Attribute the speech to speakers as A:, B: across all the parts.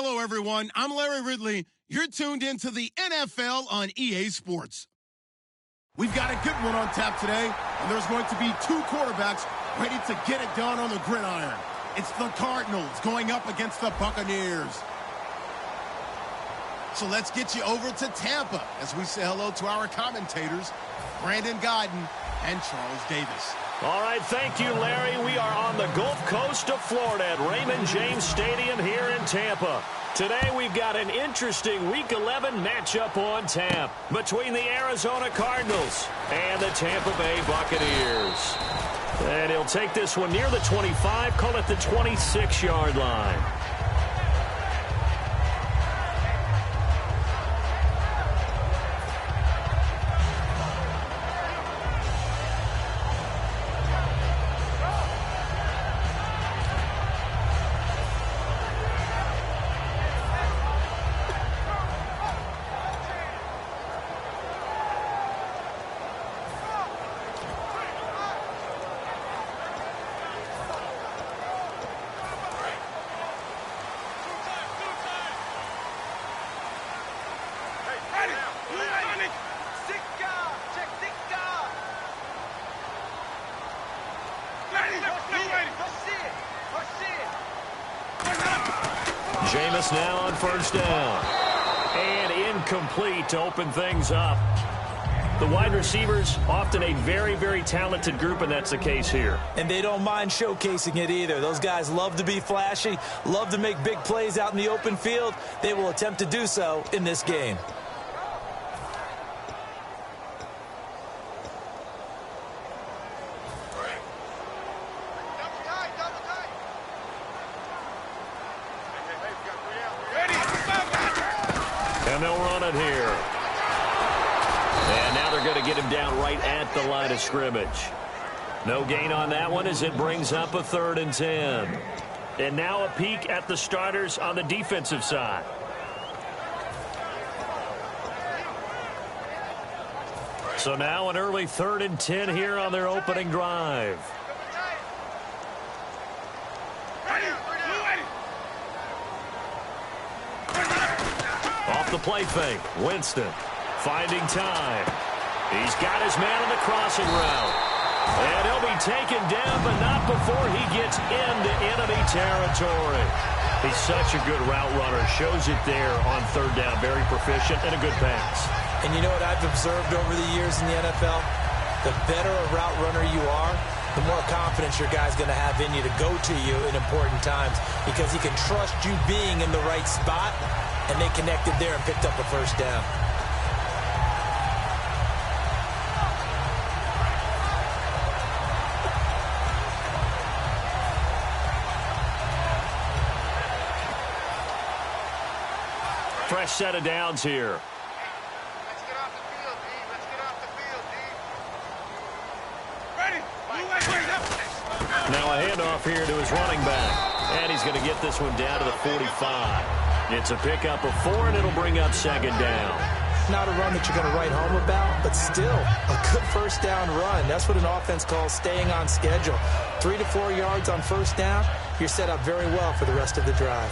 A: Hello, everyone. I'm Larry Ridley. You're tuned into the NFL on EA Sports. We've got a good one on tap today, and there's going to be two quarterbacks ready to get it done on the gridiron. It's the Cardinals going up against the Buccaneers. So let's get you over to Tampa as we say hello to our commentators, Brandon Godden and Charles Davis.
B: All right, thank you, Larry. We are on the Gulf Coast of Florida at Raymond James Stadium here in Tampa. Today we've got an interesting Week 11 matchup on tap between the Arizona Cardinals and the Tampa Bay Buccaneers. And he'll take this one near the 25, call it the 26-yard line. Jameis now on first down. And incomplete to open things up. The wide receivers, often a very, very talented group, and that's the case here.
C: And they don't mind showcasing it either. Those guys love to be flashy, love to make big plays out in the open field. They will attempt to do so in this game.
B: And they'll run it here. And now they're going to get him down right at the line of scrimmage. No gain on that one as it brings up a 3rd and 10. And now a peek at the starters on the defensive side. So now an early 3rd and 10 here on their opening drive. Off the play fake, Winston finding time. He's got his man on the crossing route. And he'll be taken down, but not before he gets into enemy territory. He's such a good route runner. Shows it there on 3rd down. Very proficient and a good pass.
C: And you know what I've observed over the years in the NFL? The better a route runner you are, the more confidence your guy's going to have in you to go to you in important times because he can trust you being in the right spot. And they connected there and picked up a first down.
B: Fresh set of downs here.
D: Let's get off the field, D. Let's get off the field, D. Ready?
B: Now a handoff here to his running back. And he's going to get this one down to the 45. It's a pickup of 4, and it'll bring up 2nd down.
C: Not a run that you're going to write home about, but still a good first down run. That's what an offense calls staying on schedule. 3 to 4 yards on first down, you're set up very well for the rest of the drive.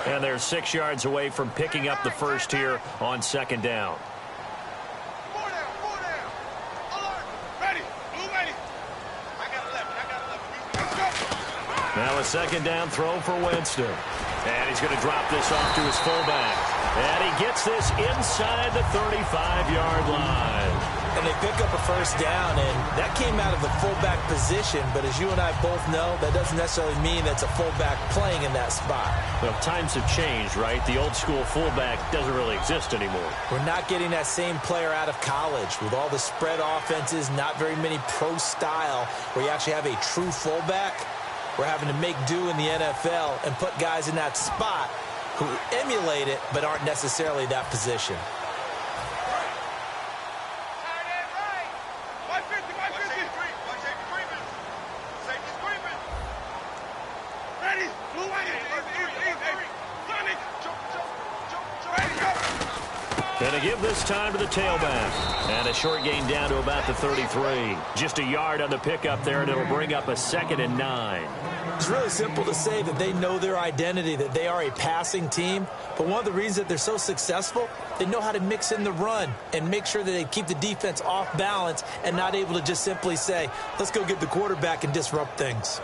B: And they're 6 yards away from picking up the first here on 2nd down.
D: 4 down, 4 down. Alert. Ready. Blue ready. I got 11.
B: Now a 2nd down throw for Winston. And he's going to drop this off to his fullback. And he gets this inside the 35-yard line.
C: And they pick up a first down, and that came out of the fullback position. But as you and I both know, that doesn't necessarily mean that's a fullback playing in that spot.
B: Well, times have changed, right? The old school fullback doesn't really exist anymore.
C: We're not getting that same player out of college. With all the spread offenses, not very many pro style, where you actually have a true fullback. We're having to make do in the NFL and put guys in that spot who emulate it but aren't necessarily that position.
B: Gonna give this time to the tailback. And a short gain down to about the 33. Just a yard on the pickup there, and it'll bring up a 2nd and 9.
C: It's really simple to say that they know their identity, that they are a passing team. But one of the reasons that they're so successful, they know how to mix in the run and make sure that they keep the defense off balance and not able to just simply say, let's go get the quarterback and disrupt things.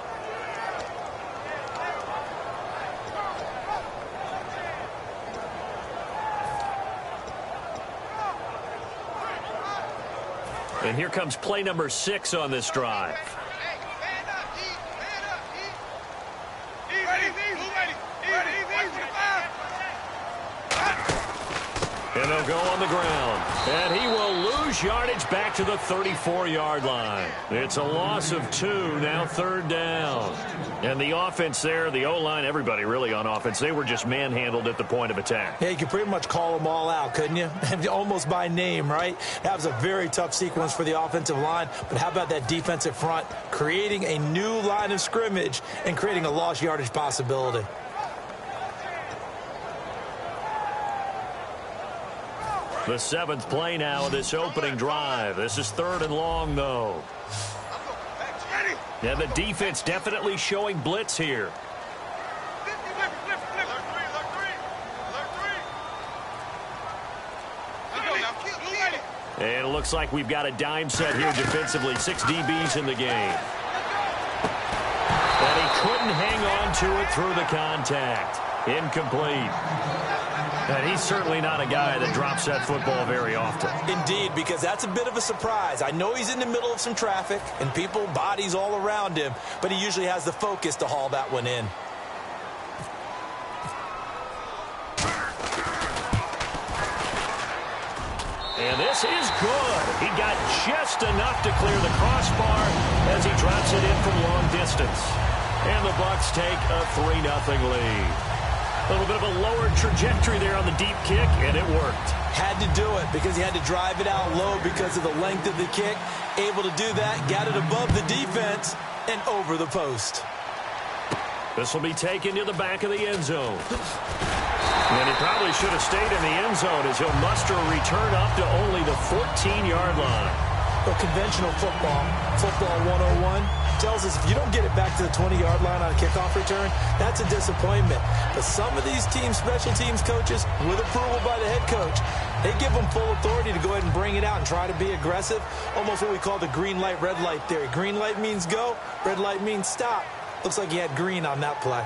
B: And here comes play number 6 on this drive. And they'll go on the ground. And he will lose yardage back to the 34-yard line. It's a loss of 2, now 3rd down. And the offense there, the O-line, everybody really on offense, they were just manhandled at the point of attack.
C: Yeah, you could pretty much call them all out, couldn't you? Almost by name, right? That was a very tough sequence for the offensive line. But how about that defensive front creating a new line of scrimmage and creating a lost yardage possibility?
B: The 7th play now of this opening drive. This is 3rd and long, though. And the defense definitely showing blitz here. And it looks like we've got a dime set here defensively. 6 DBs in the game. And he couldn't hang on to it through the contact. Incomplete. And he's certainly not a guy that drops that football very often.
C: Indeed, because that's a bit of a surprise. I know he's in the middle of some traffic and people, bodies all around him, but he usually has the focus to haul that one in.
B: And this is good. He got just enough to clear the crossbar as he drops it in from long distance. And the Bucs take a 3-0 lead. A little bit of a lower trajectory there on the deep kick, and it worked.
C: Had to do it because he had to drive it out low because of the length of the kick. Able to do that, got it above the defense and over the post.
B: This will be taken to the back of the end zone. And he probably should have stayed in the end zone as he'll muster a return up to only the 14-yard line.
C: Well, conventional football 101, tells us if you don't get it back to the 20-yard line on a kickoff return, that's a disappointment. But some of these teams, special teams coaches, with approval by the head coach, they give them full authority to go ahead and bring it out and try to be aggressive. Almost what we call the green light, red light theory. Green light means go, red light means stop. Looks like he had green on that play.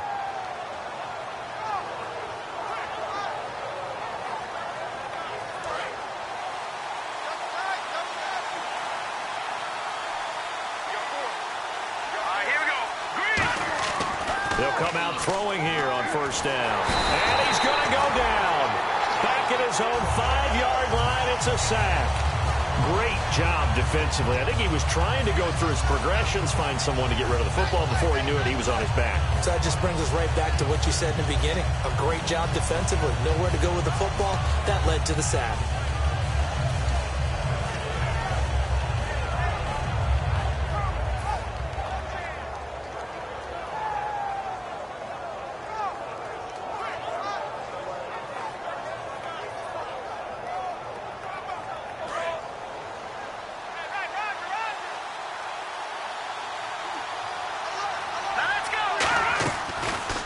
B: They'll come out throwing here on 1st down. And he's going to go down. Back at his own 5-yard line, it's a sack. Great job defensively. I think he was trying to go through his progressions, find someone to get rid of the football. Before he knew it, he was on his back.
C: So that just brings us right back to what you said in the beginning. A great job defensively. Nowhere to go with the football. That led to the sack.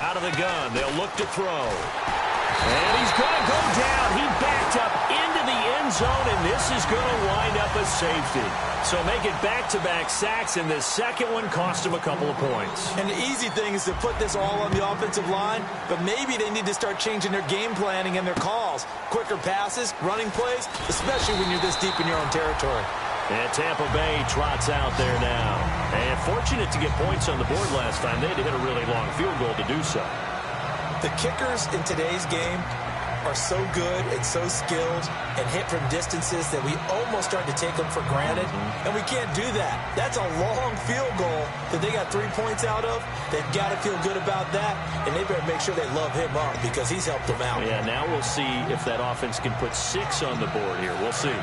B: Out of the gun, they'll look to throw. And he's going to go down. He backed up into the end zone, and this is going to wind up a safety. So make it back-to-back sacks, and this second one cost him a couple of points.
C: And the easy thing is to put this all on the offensive line, but maybe they need to start changing their game planning and their calls. Quicker passes, running plays, especially when you're this deep in your own territory.
B: And Tampa Bay trots out there now. And fortunate to get points on the board last time. They had to hit a really long field goal to do so.
C: The kickers in today's game are so good and so skilled and hit from distances that we almost start to take them for granted. And we can't do that. That's a long field goal that they got 3 points out of. They've got to feel good about that, and they better make sure they love him up because he's helped them out.
B: Yeah, now we'll see if that offense can put 6 on the board here. We'll see.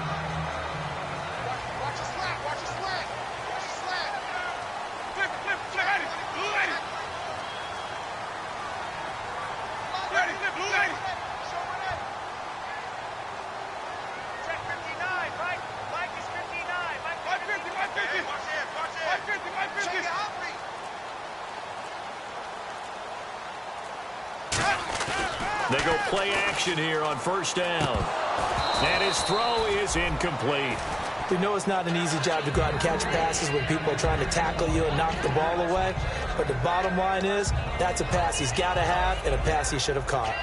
B: They go play action here on first down. And his throw is incomplete.
C: We know it's not an easy job to go out and catch passes when people are trying to tackle you and knock the ball away. But the bottom line is, that's a pass he's got to have and a pass he should have caught.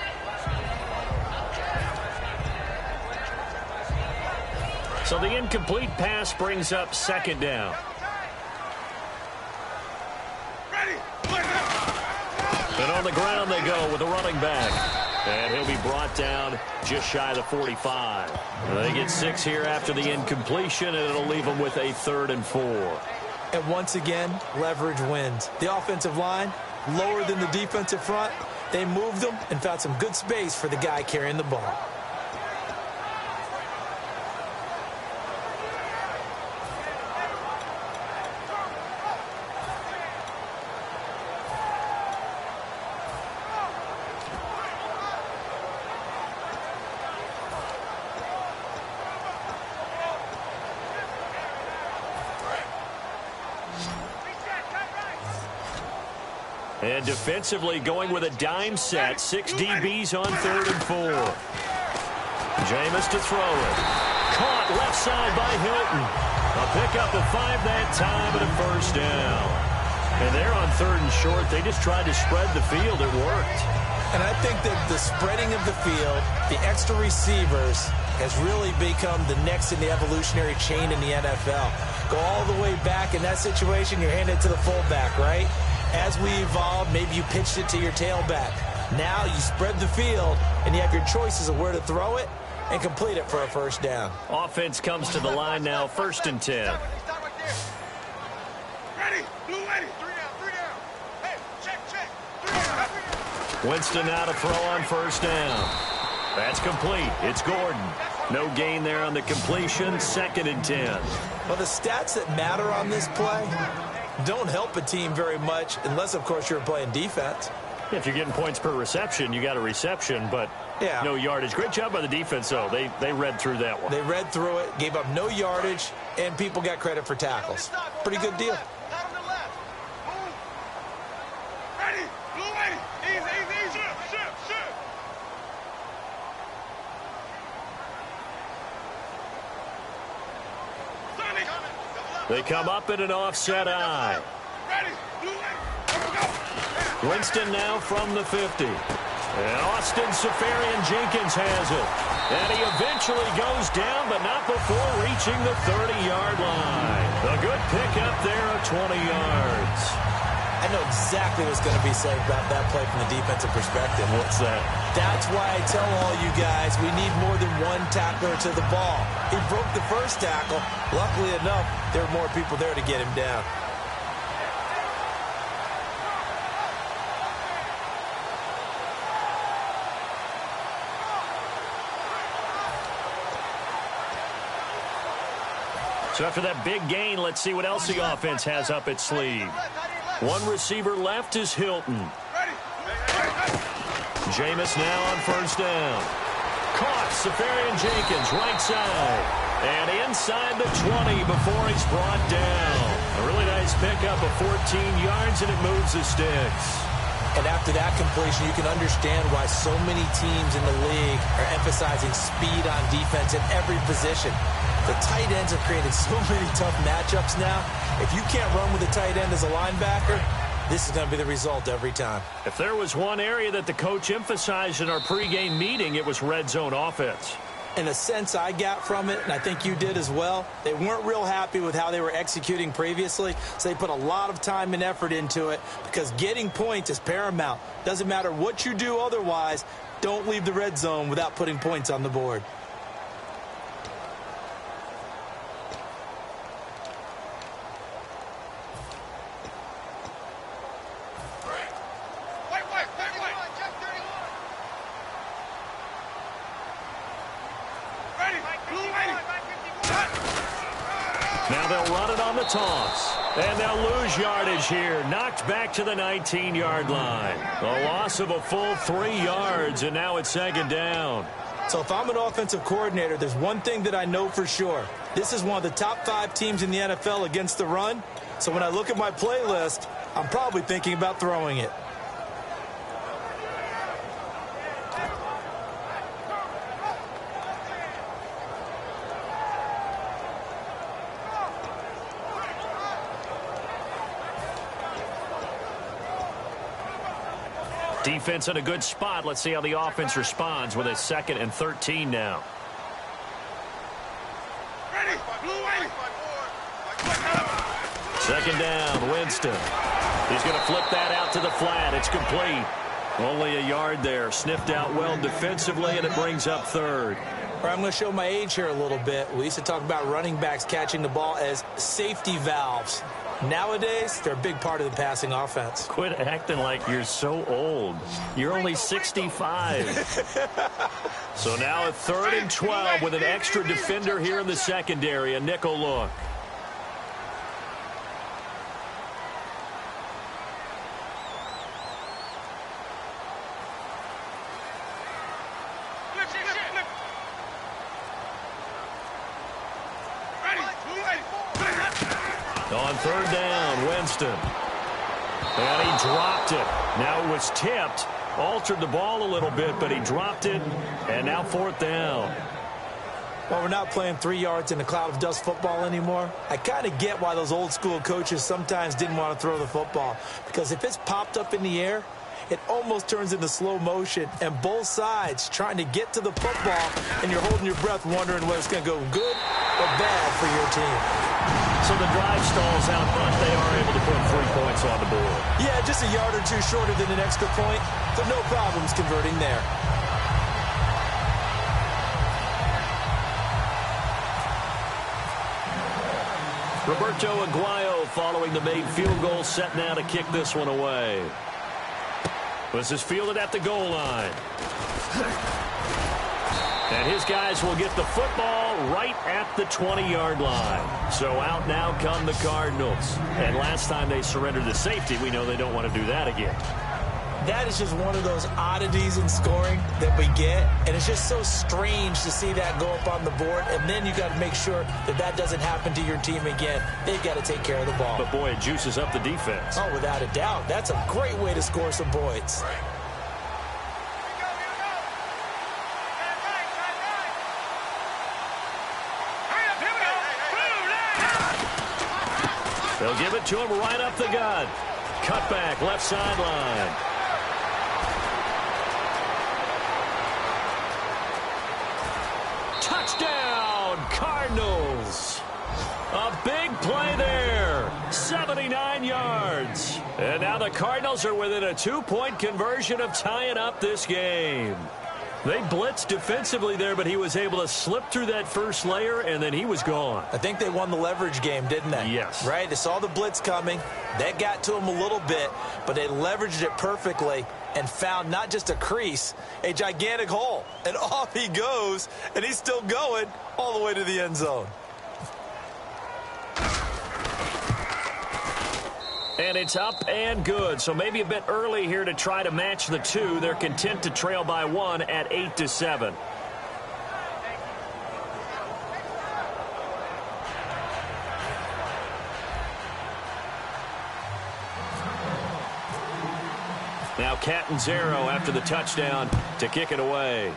B: So the incomplete pass brings up second down. And on the ground they go with a running back. And he'll be brought down just shy of the 45. They get 6 here after the incompletion, and it'll leave them with a 3rd and 4.
C: And once again, leverage wins. The offensive line, lower than the defensive front. They moved them and found some good space for the guy carrying the ball.
B: And defensively going with a dime set. 6 DBs on 3rd and 4. Jameis to throw it. Caught left side by Hilton. A pickup of 5 that time and a first down. And they're on 3rd and short. They just tried to spread the field. It worked.
C: And I think that the spreading of the field, the extra receivers, has really become the next in the evolutionary chain in the NFL. Go all the way back in that situation, you're handed to the fullback, right? As we evolved, maybe you pitched it to your tailback. Now you spread the field, and you have your choices of where to throw it and complete it for a first down.
B: Offense comes to the line now, 1st and 10.
D: Ready, blue ready. 3 down. Hey, check. 3 down.
B: Winston now to throw on first down. That's complete. It's Gordon. No gain there on the completion. 2nd and 10.
C: Well, the stats that matter on this play don't help a team very much unless, of course, you're playing defense.
B: If you're getting points per reception, you got a reception, but no yardage. Great job by the defense, though. They read through that one.
C: They read through it, gave up no yardage, and people got credit for tackles. Pretty good deal.
D: Ready, blue ready. Easy. Shoot.
B: They come up in an offset eye.
D: Ready, blue ready.
B: Winston now from the 50. And Austin Seferian-Jenkins has it. And he eventually goes down, but not before reaching the 30-yard line. A good pickup there of 20 yards.
C: I know exactly what's going to be said about that play from the defensive perspective.
B: What's that?
C: That's why I tell all you guys we need more than one tackler to the ball. He broke the first tackle. Luckily enough, there were more people there to get him down.
B: So after that big gain, let's see what else the offense has up its sleeve. One receiver left is Hilton. Jameis now on first down. Caught Seferian-Jenkins right side. And inside the 20 before he's brought down. A really nice pickup of 14 yards, and it moves the sticks.
C: And after that completion, you can understand why so many teams in the league are emphasizing speed on defense at every position. The tight ends have created so many tough matchups now. If you can't run with a tight end as a linebacker, this is going to be the result every time.
B: If there was one area that the coach emphasized in our pregame meeting, it was red zone offense.
C: And the sense I got from it, and I think you did as well, they weren't real happy with how they were executing previously, so they put a lot of time and effort into it because getting points is paramount. Doesn't matter what you do otherwise, don't leave the red zone without putting points on the board.
B: Now they'll run it on the toss. And they'll lose yardage here. Knocked back to the 19-yard line. A loss of a full 3 yards, and now it's 2nd down.
C: So if I'm an offensive coordinator, there's one thing that I know for sure. This is one of the top 5 teams in the NFL against the run. So when I look at my playlist, I'm probably thinking about throwing it.
B: Defense in a good spot. Let's see how the offense responds with a 2nd and 13 now.
D: Ready. Blue waiting.
B: 2nd down, Winston. He's going to flip that out to the flat. It's complete. Only a yard there. Sniffed out well defensively, and it brings up 3rd.
C: I'm going to show my age here a little bit. We used to talk about running backs catching the ball as safety valves. Nowadays, they're a big part of the passing offense.
B: Quit acting like you're so old. You're only 65. So now a 3rd and 12 with an extra defender here in the secondary. A nickel look. On 3rd down, Winston. And he dropped it. Now it was tipped. Altered the ball a little bit, but he dropped it. And now 4th down.
C: Well, we're not playing 3 yards in a cloud of dust football anymore. I kind of get why those old school coaches sometimes didn't want to throw the football. Because if it's popped up in the air, it almost turns into slow motion. And both sides trying to get to the football, and you're holding your breath wondering whether it's going to go good or bad for your team.
B: So the drive stalls out, but they are able to put 3 points on the board.
C: Yeah, just a yard or two shorter than an extra point, so no problems converting there.
B: Roberto Aguayo following the made field goal, set now to kick this one away. This is fielded at the goal line. And his guys will get the football right at the 20-yard line. So out now come the Cardinals. And last time they surrendered the safety, we know they don't want to do that again.
C: That is just one of those oddities in scoring that we get. And it's just so strange to see that go up on the board. And then you got to make sure that that doesn't happen to your team again. They've got to take care of the ball.
B: But, boy, it juices up the defense.
C: Oh, without a doubt. That's a great way to score some points.
B: They'll give it to him right up the gut. Cutback, left sideline. Touchdown, Cardinals. A big play there. 79 yards. And now the Cardinals are within a 2-point conversion of tying up this game. They blitzed defensively there, but he was able to slip through that first layer, and then he was gone.
C: I think they won the leverage game, didn't they?
B: Yes.
C: Right? They saw the blitz coming. That got to him a little bit, but they leveraged it perfectly and found not just a crease, a gigantic hole. And off he goes, and he's still going all the way to the end zone.
B: And it's up and good. So maybe a bit early here to try to match the 2. They're content to trail by 1 at 8-7. Now Catanzaro after the touchdown to kick it away.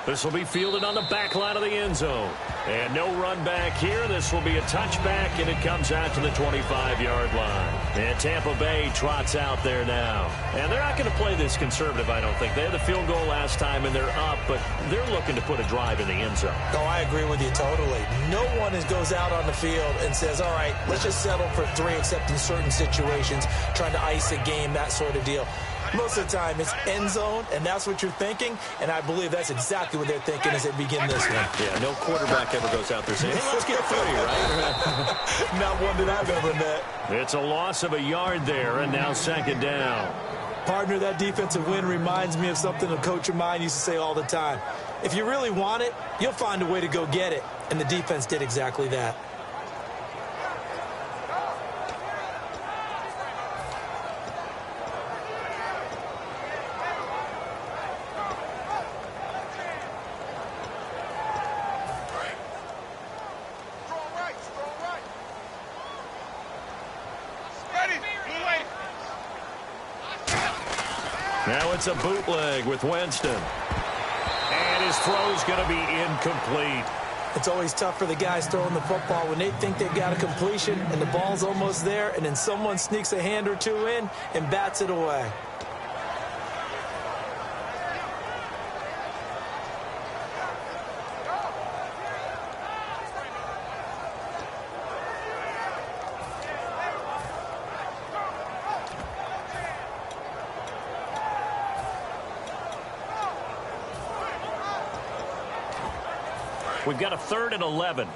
B: This will be fielded on the back line of the end zone. And no run back here. This will be a touchback, and it comes out to the 25-yard line. And Tampa Bay trots out there now. And they're not going to play this conservative, I don't think. They had the field goal last time, and they're up, but they're looking to put a drive in the end zone.
C: Oh, I agree with you totally. No one goes out on the field and says, all right, let's just settle for 3, except in certain situations, trying to ice a game, that sort of deal. Most of the time, it's end zone, and that's what you're thinking, and I believe that's exactly what they're thinking as they begin this one.
B: Yeah, no quarterback ever goes out there saying, hey, let's get 30, right?
C: Not one that I've ever met.
B: It's a loss of a yard there, and now 2nd down.
C: Partner, that defensive win reminds me of something a coach of mine used to say all the time. If you really want it, you'll find a way to go get it, and the defense did exactly that.
B: Now it's a bootleg with Winston. And his throw's going to be incomplete.
C: It's always tough for the guys throwing the football when they think they've got a completion and the ball's almost there, and then someone sneaks a hand or two in and bats it away.
B: We've got a 3rd and 11.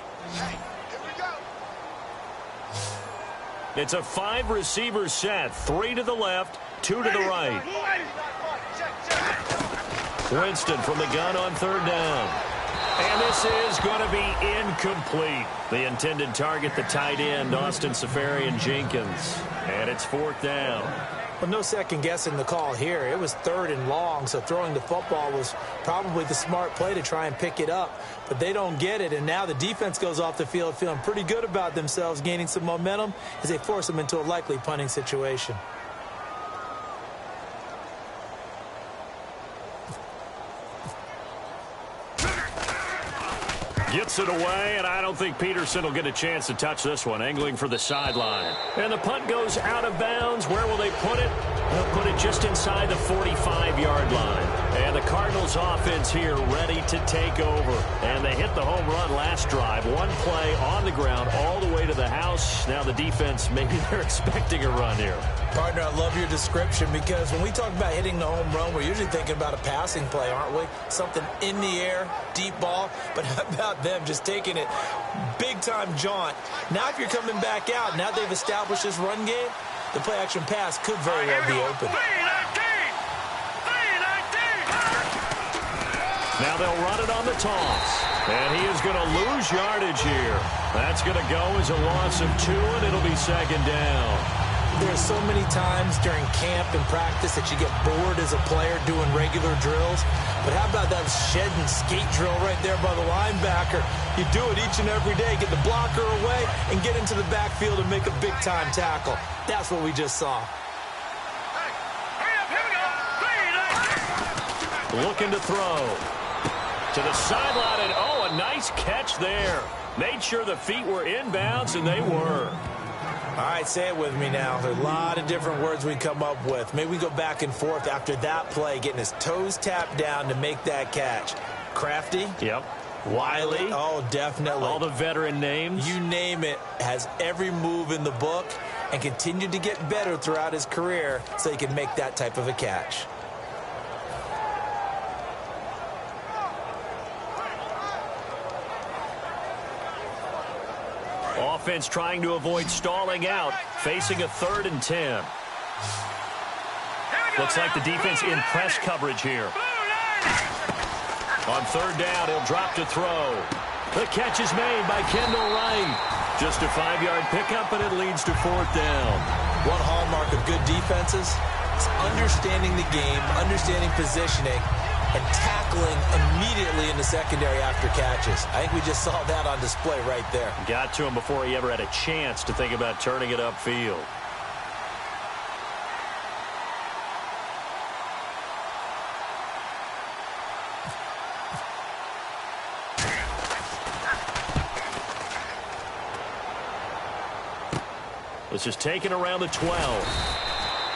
B: It's a 5-receiver set. 3 to the left, 2 to the right. Winston from the gun on 3rd down. And this is going to be incomplete. The intended target, the tight end, Austin Safarian-Jenkins. And it's 4th down.
C: Well, no second guessing the call here. It was 3rd and long, so throwing the football was probably the smart play to try and pick it up. But they don't get it, and now the defense goes off the field feeling pretty good about themselves, gaining some momentum as they force them into a likely punting situation.
B: Gets it away, and I don't think Peterson will get a chance to touch this one. Angling for the sideline. And the punt goes out of bounds. Where will they put it? They'll put it just inside the 45-yard line. And the Cardinals offense here ready to take over. And they hit the home run last drive. One play on the ground all the way to the house. Now the defense, maybe they're expecting a run here.
C: Partner, I love your description because when we talk about hitting the home run, we're usually thinking about a passing play, aren't we? Something in the air, deep ball. But how about them just taking it big-time jaunt? Now if you're coming back out, now they've established this run game, the play-action pass could very well be open.
B: Now they'll run it on the toss. And he is going to lose yardage here. That's going to go as a loss of 2, and it'll be 2nd down.
C: There's so many times during camp and practice that you get bored as a player doing regular drills. But how about that shed and skate drill right there by the linebacker? You do it each and every day. Get the blocker away and get into the backfield and make a big-time tackle. That's what we just saw.
B: Looking to throw. To the sideline, and oh, a nice catch there. Made sure the feet were inbounds, and they were.
C: All right, say it with me now. There's a lot of different words we come up with. Maybe we go back and forth after that play, getting his toes tapped down to make that catch. Crafty?
B: Yep.
C: Wiley? Oh, definitely.
B: All the veteran names?
C: You name it. Has every move in the book and continued to get better throughout his career so he can make that type of a catch.
B: Offense trying to avoid stalling out, facing a 3rd and 10. Looks like the defense in press coverage here. On 3rd down, he'll drop to throw. The catch is made by Kendall Wright. Just a 5-yard pickup, and it leads to 4th down.
C: One hallmark of good defenses is understanding the game, understanding positioning, and tackling immediately in the secondary after catches. I think we just saw that on display right there.
B: Got to him before he ever had a chance to think about turning it upfield. This is taken around the 12.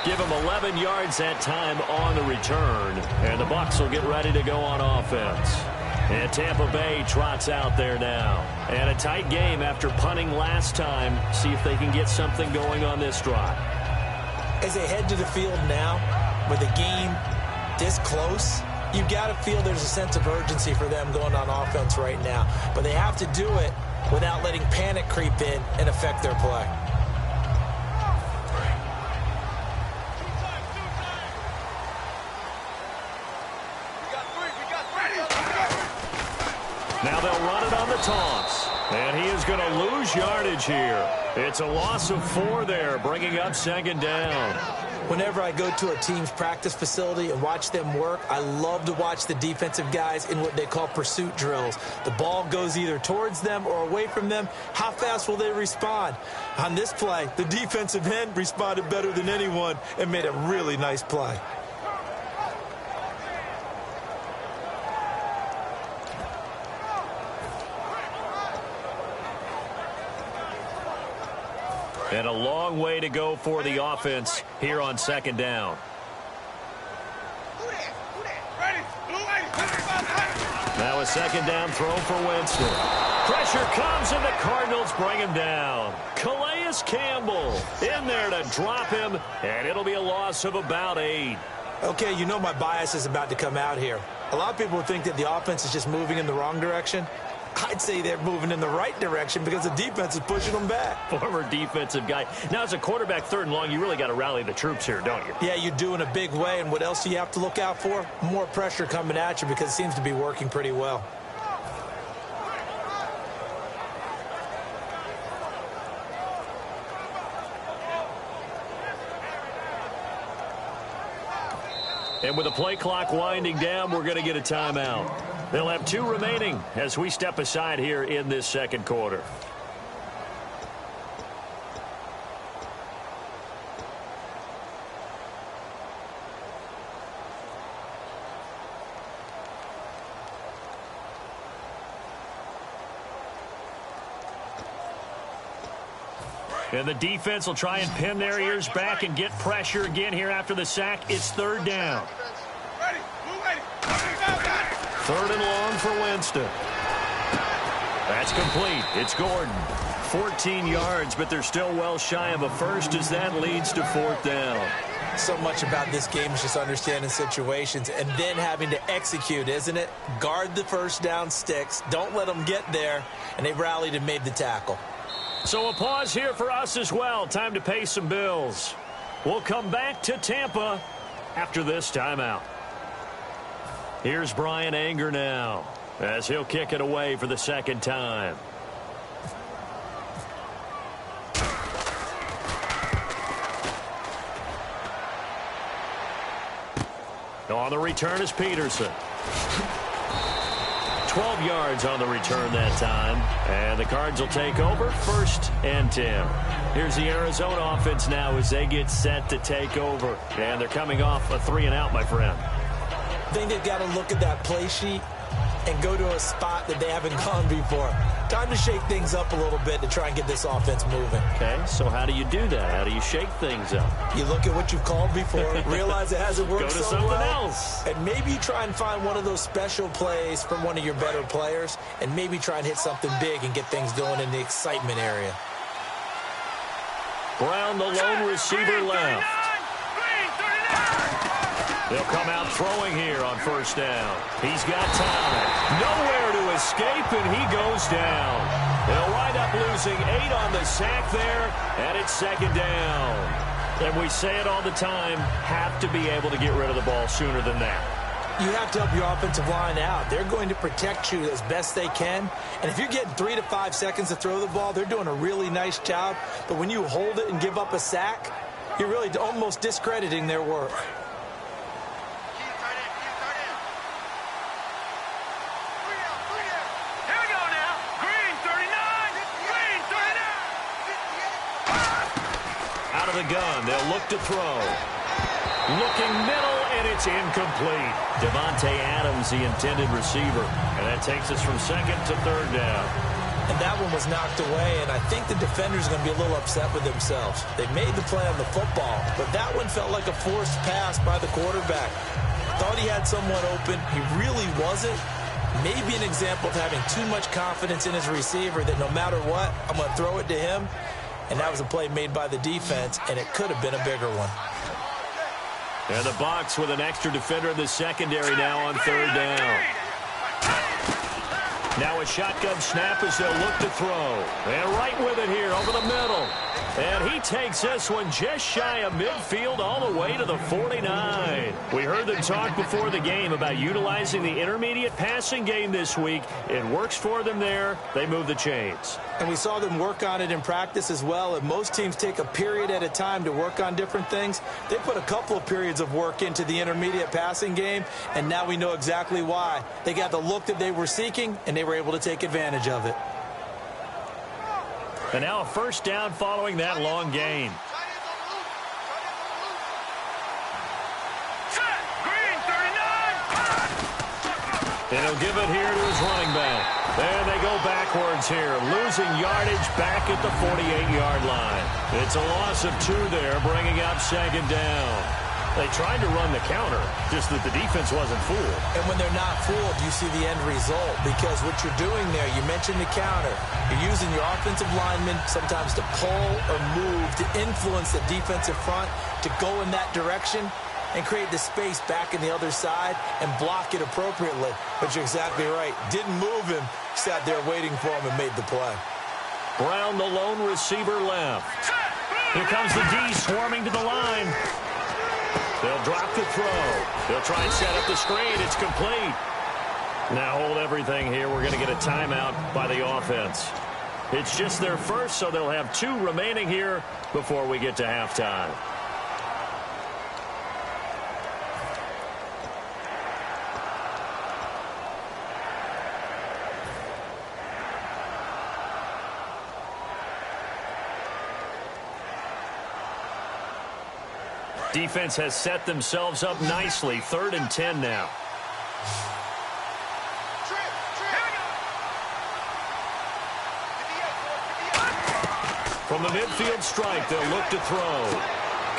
B: Give him 11 yards that time on the return. And the Bucs will get ready to go on offense. And Tampa Bay trots out there now. And a tight game after punting last time. See if they can get something going on this drive.
C: As they head to the field now, with the game this close, you've got to feel there's a sense of urgency for them going on offense right now. But they have to do it without letting panic creep in and affect their play.
B: Now they'll run it on the toss. And he is going to lose yardage here. It's a loss of 4 there, bringing up 2nd down.
C: Whenever I go to a team's practice facility and watch them work, I love to watch the defensive guys in what they call pursuit drills. The ball goes either towards them or away from them. How fast will they respond? On this play, the defensive end responded better than anyone and made a really nice play.
B: And a long way to go for the offense here on second down. Now a second down throw for Winston. Pressure comes and the Cardinals bring him down. Calais Campbell in there to drop him, and it'll be a loss of about 8.
C: Okay, you know my bias is about to come out here. A lot of people think that the offense is just moving in the wrong direction. I'd say they're moving in the right direction because the defense is pushing them back.
B: Former defensive guy. Now, as a quarterback, 3rd and long, you really got to rally the troops here, don't you?
C: Yeah, you do in a big way. And what else do you have to look out for? More pressure coming at you because it seems to be working pretty well.
B: And with the play clock winding down, we're going to get a timeout. They'll have 2 remaining as we step aside here in this second quarter. And the defense will try and pin their ears back and get pressure again here after the sack. It's 3rd down. 3rd and long for Winston. That's complete. It's Gordon. 14 yards, but they're still well shy of a first as that leads to 4th down.
C: So much about this game is just understanding situations and then having to execute, isn't it? Guard the first down sticks. Don't let them get there. And they rallied and made the tackle.
B: So a pause here for us as well. Time to pay some bills. We'll come back to Tampa after this timeout. Here's Brian Anger now as he'll kick it away for the 2nd time. On the return is Peterson. 12 yards on the return that time. And the Cards will take over 1st and 10. Here's the Arizona offense now as they get set to take over. And they're coming off a 3-and-out, my friend.
C: I think they've got to look at that play sheet and go to a spot that they haven't gone before. Time to shake things up a little bit to try and get this offense moving.
B: Okay, so how do you do that? How do you shake things up?
C: You look at what you've called before, realize it hasn't worked
B: Go to
C: so
B: something
C: well,
B: else.
C: and maybe try and find one of those special plays from one of your better players, and maybe try and hit something big and get things going in the excitement area.
B: Brown, the lone receiver left. They'll come out throwing here on 1st down. He's got time. Nowhere to escape, and he goes down. They'll wind up losing 8 on the sack there, and it's 2nd down. And we say it all the time, have to be able to get rid of the ball sooner than that.
C: You have to help your offensive line out. They're going to protect you as best they can. And if you're getting 3 to 5 seconds to throw the ball, they're doing a really nice job. But when you hold it and give up a sack, you're really almost discrediting their work.
B: The gun, they'll look to throw. Looking middle, and it's incomplete. Devontae Adams, the intended receiver. And that takes us from 2nd to 3rd down.
C: And that one was knocked away, and I think the defenders are going to be a little upset with themselves. They made the play on the football, but that one felt like a forced pass by the quarterback. Thought he had someone open. He really wasn't. Maybe an example of having too much confidence in his receiver that no matter what, I'm going to throw it to him. And that was a play made by the defense, and it could have been a bigger one.
B: And the Bucs with an extra defender in the secondary now on 3rd down. Now a shotgun snap as they'll look to throw. And right with it here over the middle. And he takes this one just shy of midfield all the way to the 49. We heard them talk before the game about utilizing the intermediate passing game this week. It works for them there. They move the chains.
C: And we saw them work on it in practice as well. And most teams take a period at a time to work on different things. They put a couple of periods of work into the intermediate passing game, and now we know exactly why. They got the look that they were seeking, and they were able to take advantage of it.
B: And now a 1st down following that long gain. And he'll give it here to his running back. And they go backwards here, losing yardage back at the 48-yard line. It's a loss of 2 there, bringing up second down. They tried to run the counter, just that the defense wasn't fooled.
C: And when they're not fooled, you see the end result. Because what you're doing there, you mentioned the counter. You're using your offensive linemen sometimes to pull or move, to influence the defensive front, to go in that direction and create the space back in the other side and block it appropriately. But you're exactly right. Didn't move him. Sat there waiting for him and made the play.
B: Brown, the lone receiver, left. Here comes the D swarming to the line. They'll drop the throw. They'll try and set up the screen. It's complete. Now hold everything here. We're going to get a timeout by the offense. It's just their first, so they'll have 2 remaining here before we get to halftime. Defense has set themselves up nicely. 3rd and 10 now. From the midfield stripe, they'll look to throw.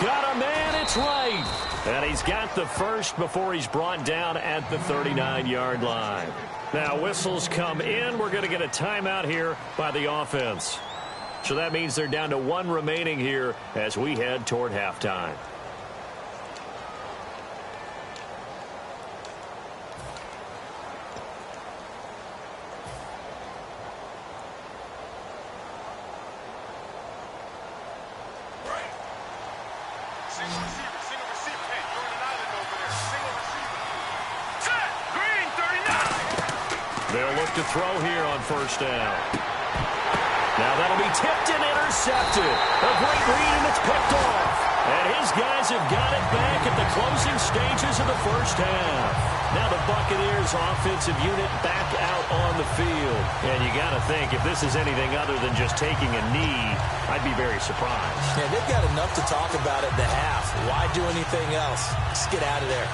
B: Got a man, it's right. And he's got the first before he's brought down at the 39-yard line. Now whistles come in. We're going to get a timeout here by the offense. So that means they're down to 1 remaining here as we head toward halftime.
D: Single receiver. Hey, you're on an island over there. Single receiver. Set! Green, 39!
B: They'll look to throw here on 1st down. Now that'll be tipped and intercepted. A great read, and it's picked off. And his guys have got it back at the closing stages of the 1st half. Now the Buccaneers offensive unit back out on the field. And you got to think, if this is anything other than just taking a knee, I'd be very surprised.
C: Yeah, they've got enough to talk about at the half. Why do anything else? Just get out of there.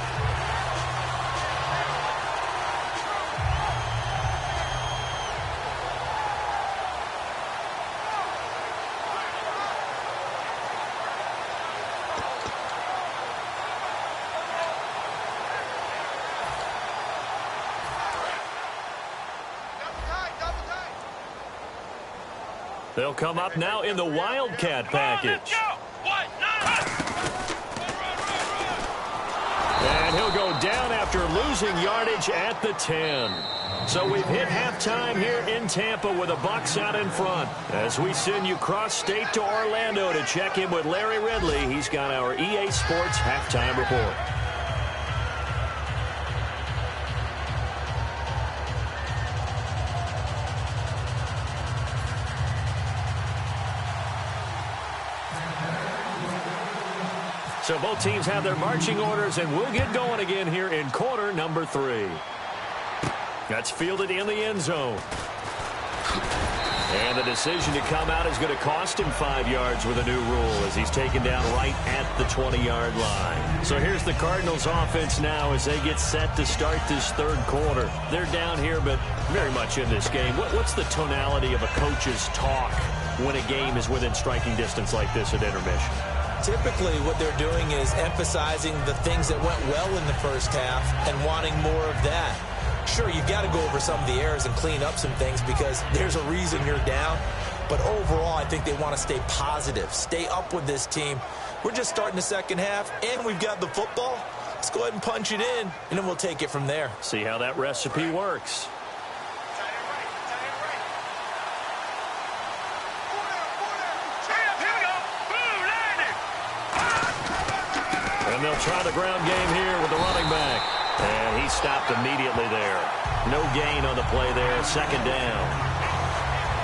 B: They'll come up now in the Wildcat package. And he'll go down after losing yardage at the 10. So we've hit halftime here in Tampa with the Bucs out in front. As we send you cross-state to Orlando to check in with Larry Ridley, he's got our EA Sports halftime report. So both teams have their marching orders, and we'll get going again here in quarter number 3. That's fielded in the end zone. And the decision to come out is going to cost him 5 yards with a new rule as he's taken down right at the 20-yard line. So here's the Cardinals offense now as they get set to start this 3rd quarter. They're down here, but very much in this game. What's the tonality of a coach's talk when a game is within striking distance like this at intermission?
C: Typically, what they're doing is emphasizing the things that went well in the 1st half and wanting more of that. Sure, you've got to go over some of the errors and clean up some things because there's a reason you're down. But overall, I think they want to stay positive, stay up with this team. We're just starting the 2nd half, and we've got the football. Let's go ahead and punch it in, and then we'll take it from there.
B: See how that recipe works. And they'll try the ground game here with the running back. And he stopped immediately there. No gain on the play there. 2nd down.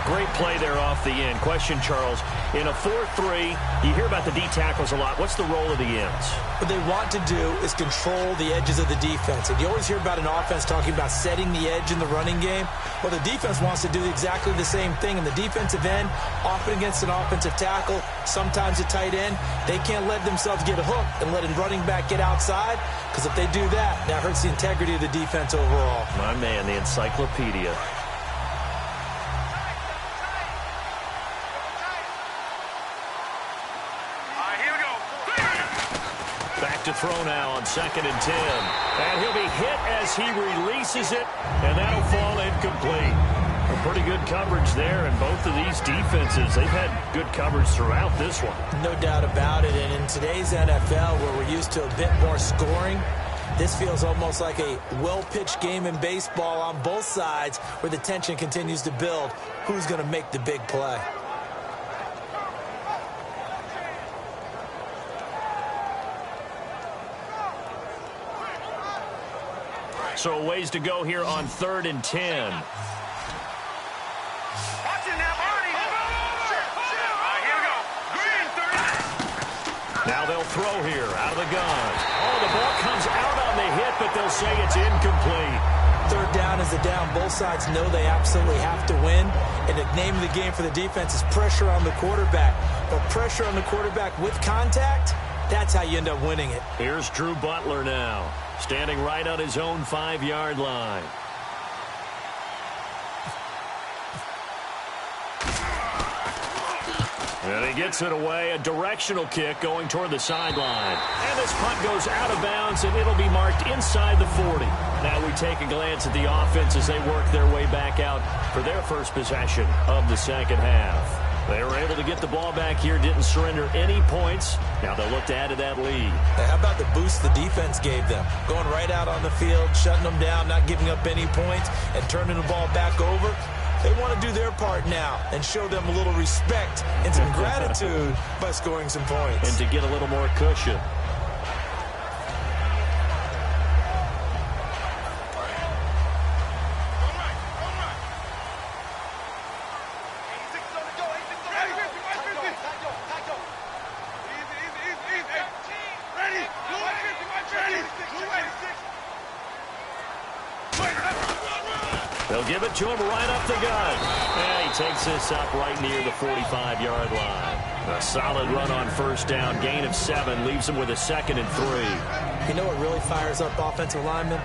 B: Great play there off the end. Question, Charles, in a 4-3, you hear about the D tackles a lot. What's the role of the ends?
C: What they want to do is control the edges of the defense. And you always hear about an offense talking about setting the edge in the running game. Well, the defense wants to do exactly the same thing. In the defensive end, often against an offensive tackle, sometimes a tight end, they can't let themselves get hooked and let a running back get outside, because if they do that, that hurts the integrity of the defense overall.
B: My man, the encyclopedia. To throw now on 2nd and 10. And he'll be hit as he releases it, and that'll fall incomplete. A pretty good coverage there, and both of these defenses, they've had good coverage throughout this one.
C: No doubt about it, and in today's NFL, where we're used to a bit more scoring, this feels almost like a well-pitched game in baseball on both sides, where the tension continues to build. Who's going to make the big play?
B: So a ways to go here on 3rd and 10.
D: Watch it now, Barney. Here we go. Green, 30.
B: Now they'll throw here out of the gun. Oh, the ball comes out on the hit, but they'll say it's incomplete.
C: 3rd down is the down. Both sides know they absolutely have to win. And the name of the game for the defense is pressure on the quarterback. But pressure on the quarterback with contact, that's how you end up winning it.
B: Here's Drew Butler now, standing right on his own 5-yard line. And he gets it away, a directional kick going toward the sideline. And this punt goes out of bounds, and it'll be marked inside the 40. Now we take a glance at the offense as they work their way back out for their first possession of the second half. They were able to get the ball back here, didn't surrender any points. Now they'll look to add to that lead.
C: Now, how about the boost the defense gave them? Going right out on the field, shutting them down, not giving up any points, and turning the ball back over. They want to do their part now and show them a little respect and some gratitude by scoring some points.
B: And to get a little more cushion. They'll give it to him right up the gut. And he takes this up right near the 45-yard line. A solid run on 1st down. Gain of 7 leaves him with a 2nd and 3.
C: You know what really fires up offensive linemen?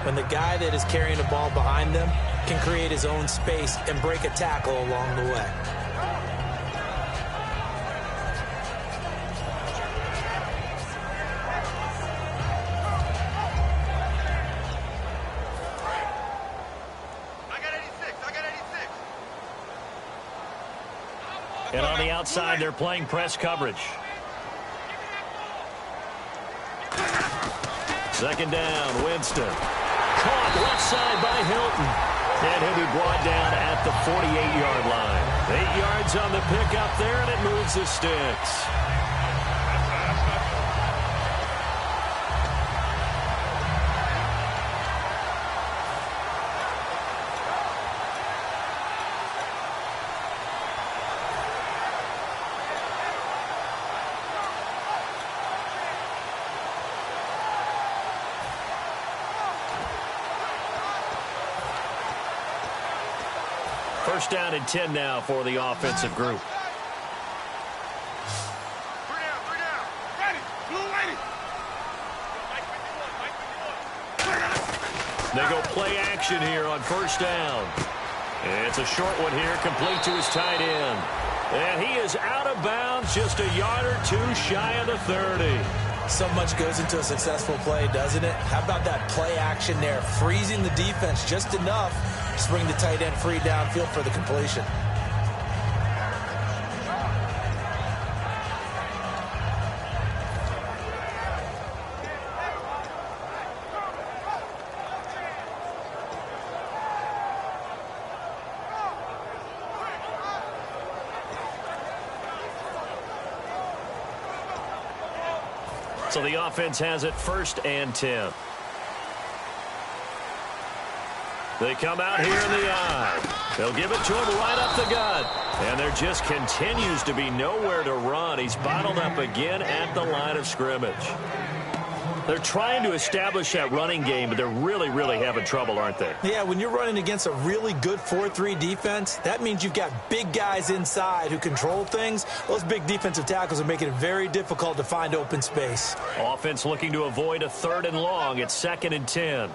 C: When the guy that is carrying the ball behind them can create his own space and break a tackle along the way.
B: And on the outside, they're playing press coverage. 2nd down, Winston. Caught left side by Hilton. And he'll be brought down at the 48-yard line. 8 yards on the pickup there, and it moves the sticks. First down and 10 now for the offensive group.
D: 3 down, 3 down. Ready, blue ready.
B: They go play action here on 1st down. It's a short one here, complete to his tight end. And he is out of bounds, just a yard or 2 shy of the 30.
C: So much goes into a successful play, doesn't it? How about that play action there? Freezing the defense just enough to bring the tight end free downfield for the completion.
B: So the offense has it 1st and 10. They come out here in the eye. They'll give it to him right up the gut. And there just continues to be nowhere to run. He's bottled up again at the line of scrimmage. They're trying to establish that running game, but they're really, really having trouble, aren't they?
C: Yeah, when you're running against a really good 4-3 defense, that means you've got big guys inside who control things. Those big defensive tackles are making it very difficult to find open space.
B: Offense looking to avoid a 3rd and long. It's 2nd and 10.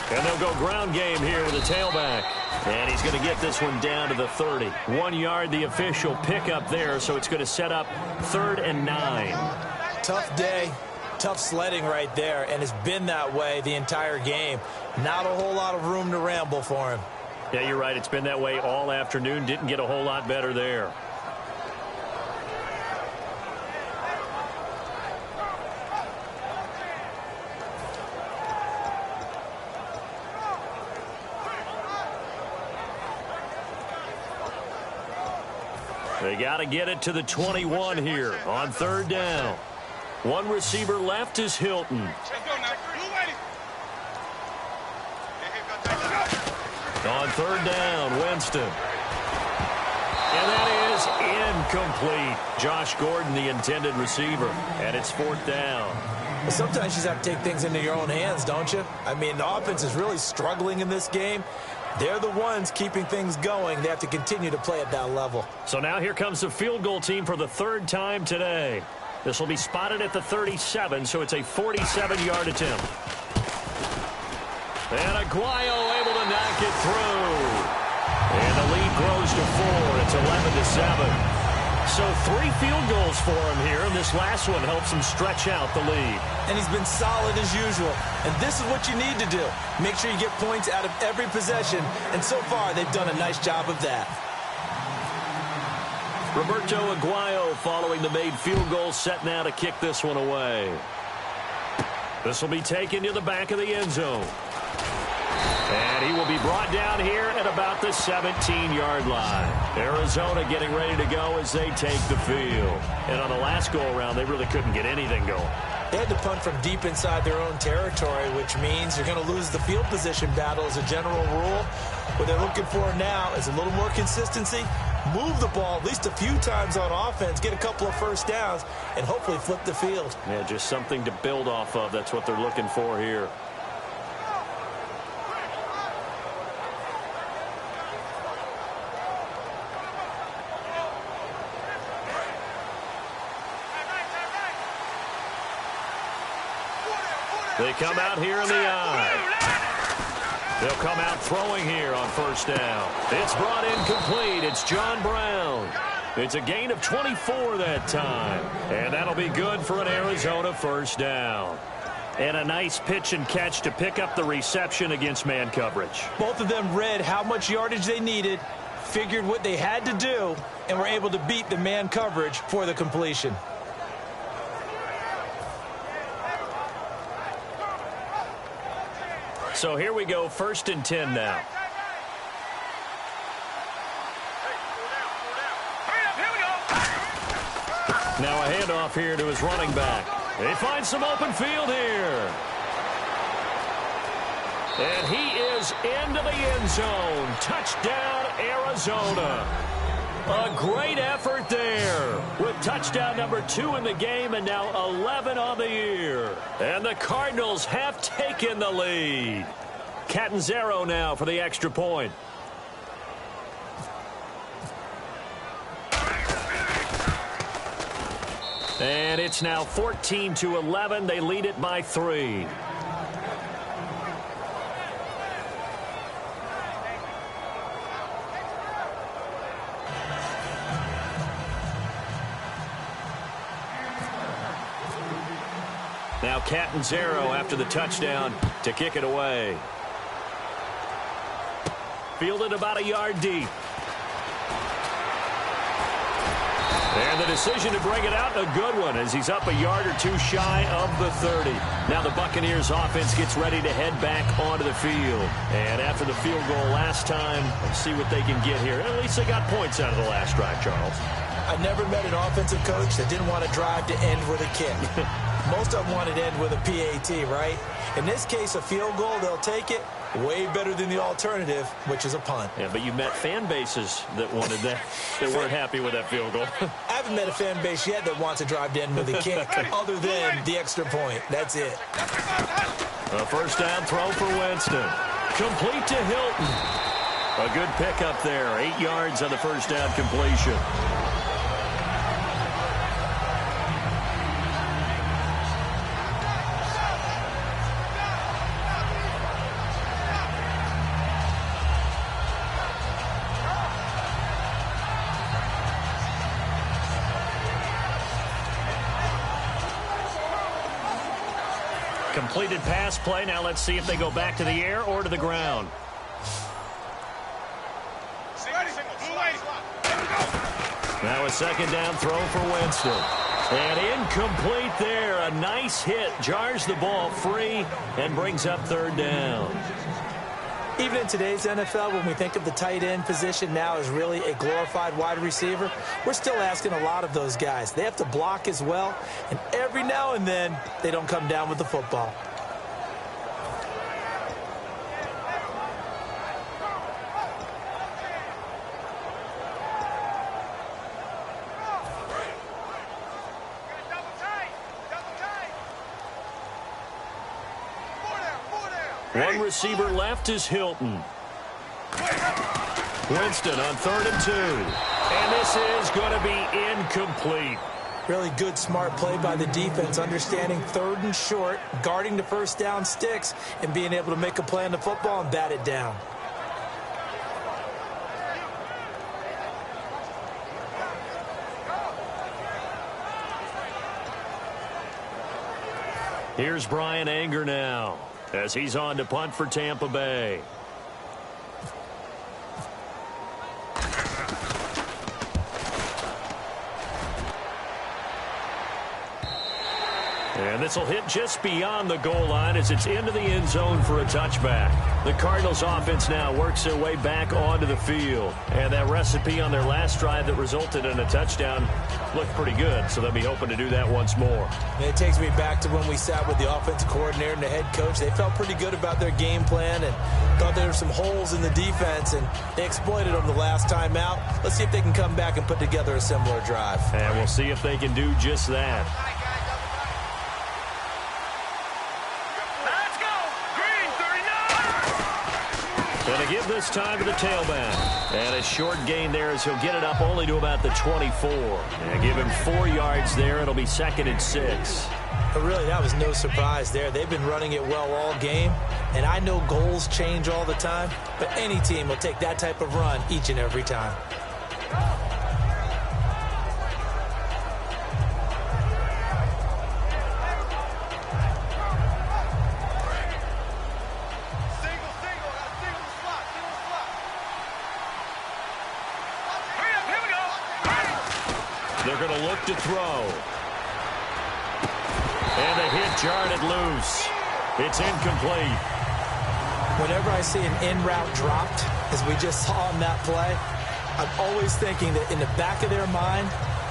B: And they'll go ground game here with a tailback. And he's going to get this one down to the 30. 1 yard, the official pickup there, so it's going to set up 3rd and 9.
C: Tough day, tough sledding right there, and it's been that way the entire game. Not a whole lot of room to ramble for him.
B: Yeah, you're right. It's been that way all afternoon. Didn't get a whole lot better there. They got to get it to the 21 here on 3rd down. One receiver left is Hilton. On 3rd down, Winston. And that is incomplete. Josh Gordon, the intended receiver, and it's 4th down.
C: Well, sometimes you just have to take things into your own hands, don't you? I mean, the offense is really struggling in this game. They're the ones keeping things going. They have to continue to play at that level.
B: So now here comes the field goal team for the 3rd time today. This will be spotted at the 37, so it's a 47-yard attempt. And Aguayo able to knock it through. And the lead grows to 4. It's 11-7. So 3 field goals for him here, and this last one helps him stretch out the lead.
C: And he's been solid as usual. And this is what you need to do. Make sure you get points out of every possession. And so far, they've done a nice job of that.
B: Roberto Aguayo following the made field goal, set now to kick this one away. This will be taken to the back of the end zone. And he will be brought down here at about the 17-yard line. Arizona getting ready to go as they take the field. And on the last go-around, they really couldn't get anything going.
C: They had to punt from deep inside their own territory, which means you're going to lose the field position battle as a general rule. What they're looking for now is a little more consistency, move the ball at least a few times on offense, get a couple of first downs, and hopefully flip the field.
B: Yeah, just something to build off of. That's what they're looking for here. They come out here in the eye. They'll come out throwing here on 1st down. It's brought in complete. It's John Brown. It's a gain of 24 that time. And that'll be good for an Arizona 1st down. And a nice pitch and catch to pick up the reception against man coverage.
C: Both of them read how much yardage they needed, figured what they had to do, and were able to beat the man coverage for the completion.
B: So here we go, 1st and 10 now. Now a handoff here to his running back. They find some open field here. And he is into the end zone. Touchdown, Arizona. A great effort there with touchdown number 2 in the game and now 11 on the year. And the Cardinals have taken the lead. Catanzaro now for the extra point. And it's now 14-11. They lead it by 3. Now Catanzaro after the touchdown to kick it away. Fielded about a yard deep. And the decision to bring it out, a good one, as he's up a yard or two shy of the 30. Now the Buccaneers offense gets ready to head back onto the field. And after the field goal last time, let's see what they can get here. At least they got points out of the last drive, Charles.
C: I never met an offensive coach that didn't want to drive to end with a kick. Most of them wanted to end with a PAT, right? In this case, a field goal, they'll take it. Way better than the alternative, which is a punt.
B: Yeah, but you met fan bases that wanted that, that weren't happy with that field goal.
C: I haven't met a fan base yet that wants to drive to end with a kick other than the extra point. That's it.
B: A first down throw for Winston. Complete to Hilton. A good pickup there. 8 yards on the first down completion. Completed pass play. Now let's see if they go back to the air or to the ground. Now a second down throw for Winston. And incomplete there. A nice hit. Jars the ball free and brings up third down.
C: Even in today's NFL, when we think of the tight end position now as really a glorified wide receiver, we're still asking a lot of those guys. They have to block as well, and every now and then, they don't come down with the football.
B: One receiver left is Hilton. Winston on 3rd and 2. And this is going to be incomplete.
C: Really good, smart play by the defense, understanding 3rd and short, guarding the first down sticks, and being able to make a play on the football and bat it down.
B: Here's Brian Anger now, as he's on to punt for Tampa Bay. And this will hit just beyond the goal line as it's into the end zone for a touchback. The Cardinals offense now works their way back onto the field. And that recipe on their last drive that resulted in a touchdown looked pretty good, so they'll be hoping to do that once more.
C: And it takes me back to when we sat with the offensive coordinator and the head coach. They felt pretty good about their game plan and thought there were some holes in the defense, and they exploited them the last time out. Let's see if they can come back and put together a similar drive.
B: And we'll see if they can do just that. Going to give this time to the tailback. And a short gain there as he'll get it up only to about the 24. And give him 4 yards there. It'll be 2nd and 6.
C: But really, that was no surprise there. They've been running it well all game. And I know goals change all the time, but any team will take that type of run each and every time.
B: They're going to look to throw. And the hit jarred it loose. It's incomplete.
C: Whenever I see an in route dropped, as we just saw on that play, I'm always thinking that in the back of their mind,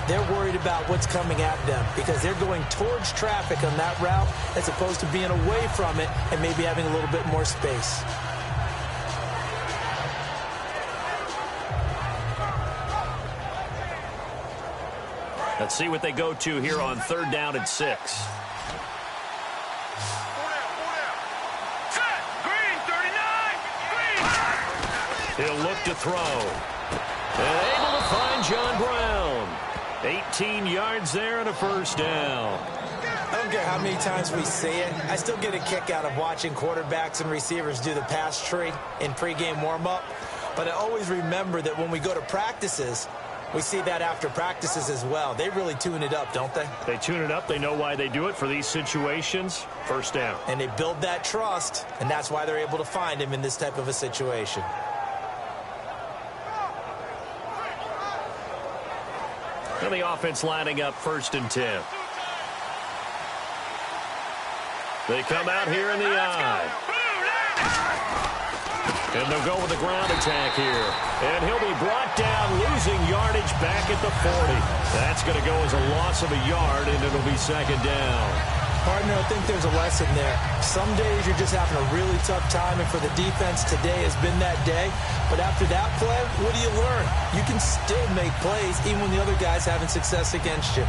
C: they're worried about what's coming at them because they're going towards traffic on that route as opposed to being away from it and maybe having a little bit more space.
B: Let's see what they go to here on 3rd down and 6. He'll look to throw. And able to find John Brown. 18 yards there and a first down.
C: I don't care how many times we see it. I still get a kick out of watching quarterbacks and receivers do the pass tree in pregame warm-up. But I always remember that when we go to practices, we see that after practices as well. They really tune it up, don't they?
B: They tune it up. They know why they do it for these situations. First down.
C: And they build that trust, and that's why they're able to find him in this type of a situation.
B: And the offense lining up 1st and 10. They come out here in the eye. And they'll go with the ground attack here. And he'll be brought down, losing yardage back at the 40. That's going to go as a loss of a yard, and it'll be 2nd down.
C: Partner, I think there's a lesson there. Some days you're just having a really tough time, and for the defense, today has been that day. But after that play, what do you learn? You can still make plays even when the other guy's having success against you.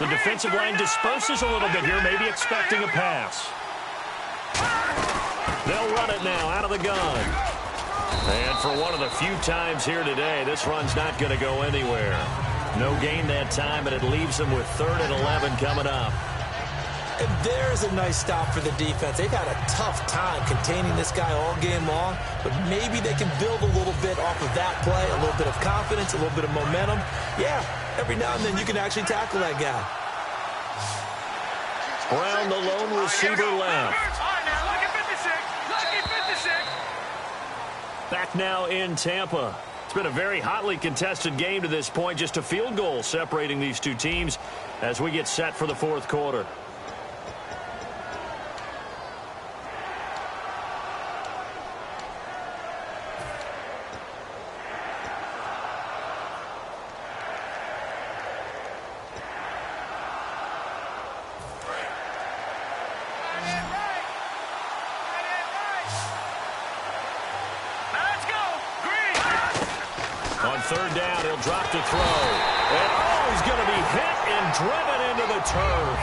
B: The defensive line disperses a little bit here, maybe expecting a pass. They'll run it now out of the gun. And for one of the few times here today, this run's not going to go anywhere. No gain that time, and it leaves them with 3rd and 11 coming up.
C: And there's a nice stop for the defense. They've had a tough time containing this guy all game long, but maybe they can build a little bit off of that play, a little bit of confidence, a little bit of momentum. Yeah, every now and then you can actually tackle that guy.
B: Brown, the lone receiver left. Back now in Tampa. It's been a very hotly contested game to this point. Just a field goal separating these two teams as we get set for the 4th quarter. On 3rd down, he'll drop to throw. And, he's going to be hit and driven into the turf.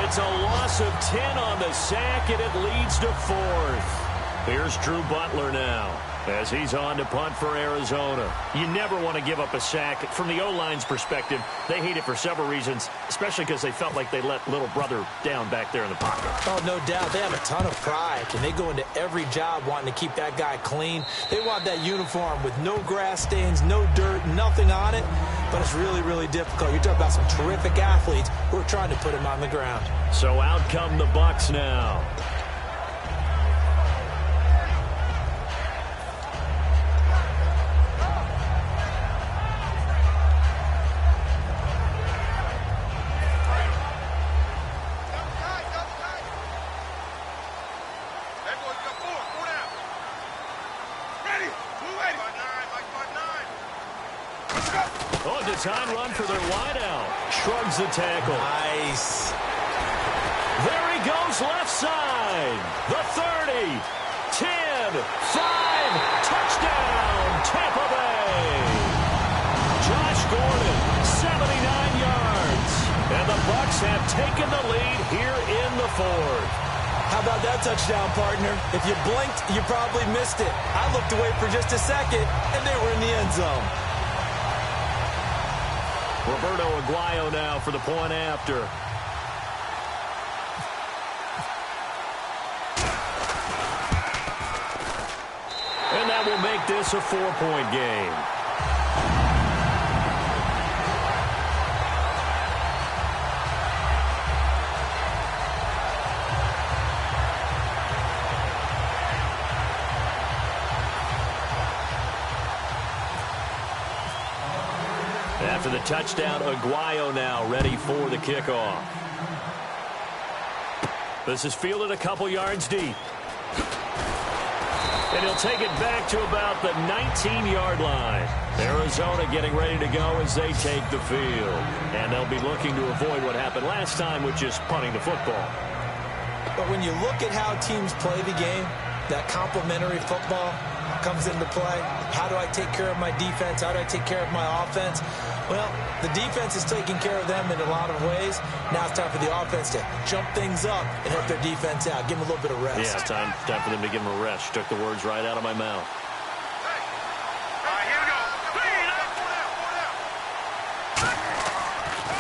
B: It's a loss of 10 on the sack, and it leads to 4th. Here's Drew Butler now as he's on to punt for Arizona. You never want to give up a sack. From the O-line's perspective, they hate it for several reasons, especially because they felt like they let little brother down back there in the pocket.
C: Oh, no doubt. They have a ton of pride, and they go into every job wanting to keep that guy clean. They want that uniform with no grass stains, no dirt, nothing on it. But it's really, really difficult. You're talking about some terrific athletes who are trying to put him on the ground.
B: So out come the Bucs now. Time run for their wideout. Shrugs the tackle.
C: Nice.
B: There he goes left side. The 30, 10, 5, touchdown, Tampa Bay. Josh Gordon, 79 yards. And the Bucs have taken the lead here in the 4th.
C: How about that touchdown, partner? If you blinked, you probably missed it. I looked away for just a second, and they were in the end zone.
B: Roberto Aguayo now for the point after. And that will make this a 4-point game. After the touchdown, Aguayo now ready for the kickoff. This is fielded a couple yards deep. And he'll take it back to about the 19-yard line. Arizona getting ready to go as they take the field. And they'll be looking to avoid what happened last time, which is punting the football.
C: But when you look at how teams play the game, that complementary football comes into play. How do I take care of my defense? How do I take care of my offense? Well, the defense is taking care of them in a lot of ways. Now it's time for the offense to jump things up and help their defense out. Give them a little bit of rest.
B: Yeah, time for them to give them a rest. Took the words right out of my mouth.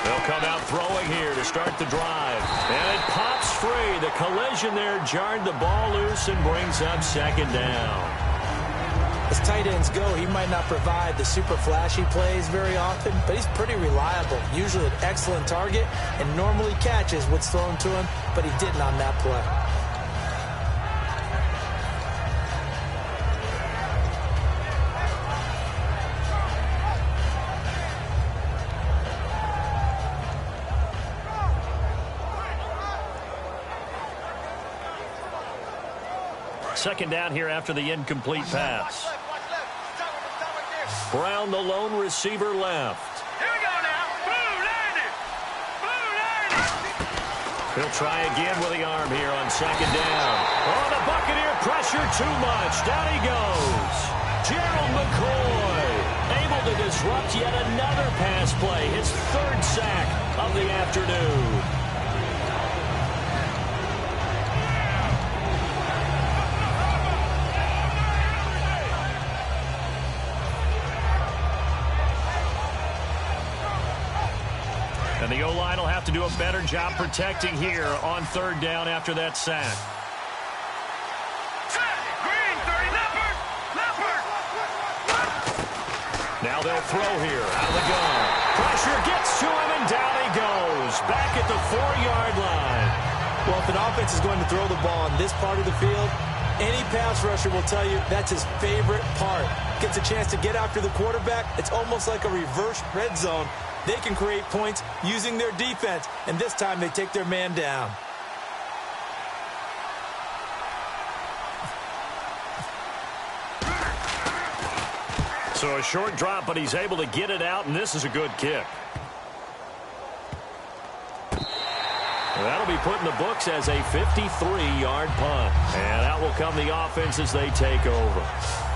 B: They'll come out throwing here to start the drive. And it pops free. The collision there jarred the ball loose and brings up 2nd down.
C: A as tight ends go, he might not provide the super flashy plays very often, but he's pretty reliable. Usually an excellent target and normally catches what's thrown to him, but he didn't on that play.
B: Second down here after the incomplete pass. Brown, the lone receiver, left.
D: Here we go now. Blue landed. Blue landed.
B: He'll try again with the arm here on second down. Oh, the Buccaneer pressure too much. Down he goes. Gerald McCoy able to disrupt yet another pass play. His third sack of the afternoon. And the O-line will have to do a better job protecting here on third down after that sack.
D: Green, 30, Leopard. Leopard.
B: Now they'll throw here out of the gun. Pressure gets to him, and down he goes. Back at the 4-yard line.
C: Well, if an offense is going to throw the ball on this part of the field, any pass rusher will tell you that's his favorite part. Gets a chance to get after the quarterback. It's almost like a reverse red zone. They can create points using their defense, and this time they take their man down.
B: So a short drop, but he's able to get it out, and this is a good kick. That'll be put in the books as a 53-yard punt. And out will come the offense as they take over.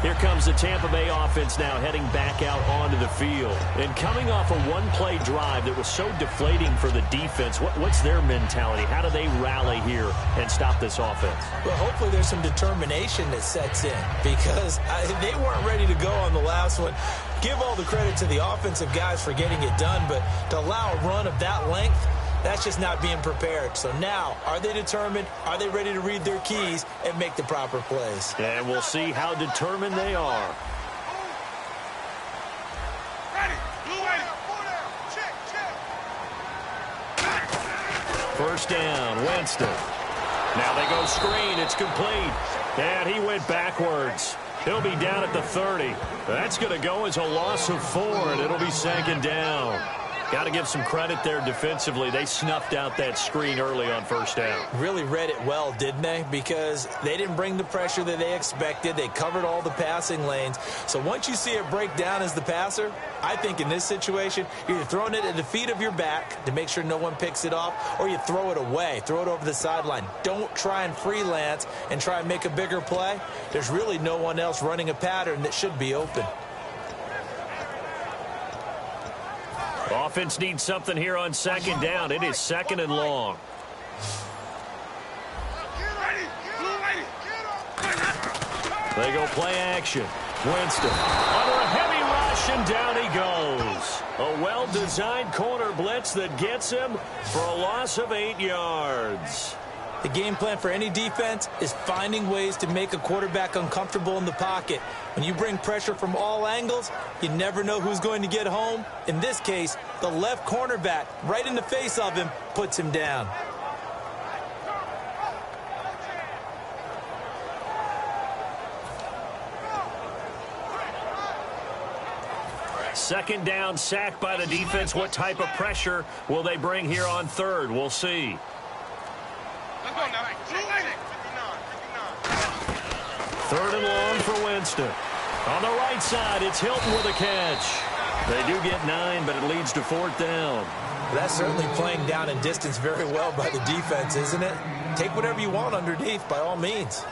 B: Here comes the Tampa Bay offense now heading back out onto the field. And coming off a one-play drive that was so deflating for the defense, what's their mentality? How do they rally here and stop this offense?
C: Well, hopefully there's some determination that sets in because they weren't ready to go on the last one. Give all the credit to the offensive guys for getting it done, but to allow a run of that length, that's just not being prepared. So now, are they determined? Are they ready to read their keys and make the proper plays?
B: And we'll see how determined they are.
D: Ready. Blue ready. Check, check.
B: First down, Winston. Now they go screen. It's complete. And he went backwards. He'll be down at the 30. That's going to go as a loss of 4, and it'll be second down. Got to give some credit there defensively. They snuffed out that screen early on first down.
C: Really read it well, didn't they? Because they didn't bring the pressure that they expected. They covered all the passing lanes. So once you see it break down as the passer, I think in this situation, you're either throwing it at the feet of your back to make sure no one picks it off, or you throw it away, throw it over the sideline. Don't try and freelance and try and make a bigger play. There's really no one else running a pattern that should be open.
B: Offense needs something here on second down. It is second and long. They go play action. Winston under a heavy rush, and down he goes. A well-designed corner blitz that gets him for a loss of 8 yards.
C: The game plan for any defense is finding ways to make a quarterback uncomfortable in the pocket. When you bring pressure from all angles, you never know who's going to get home. In this case, the left cornerback, right in the face of him, puts him down.
B: Second down, sack by the defense. What type of pressure will they bring here on third? We'll see.
D: Let's go now.
B: 3rd and long for Winston. On the right side, it's Hilton with a catch. They do get 9, but it leads to 4th down.
C: That's certainly playing down in distance very well by the defense, isn't it? Take whatever you want underneath, by all means.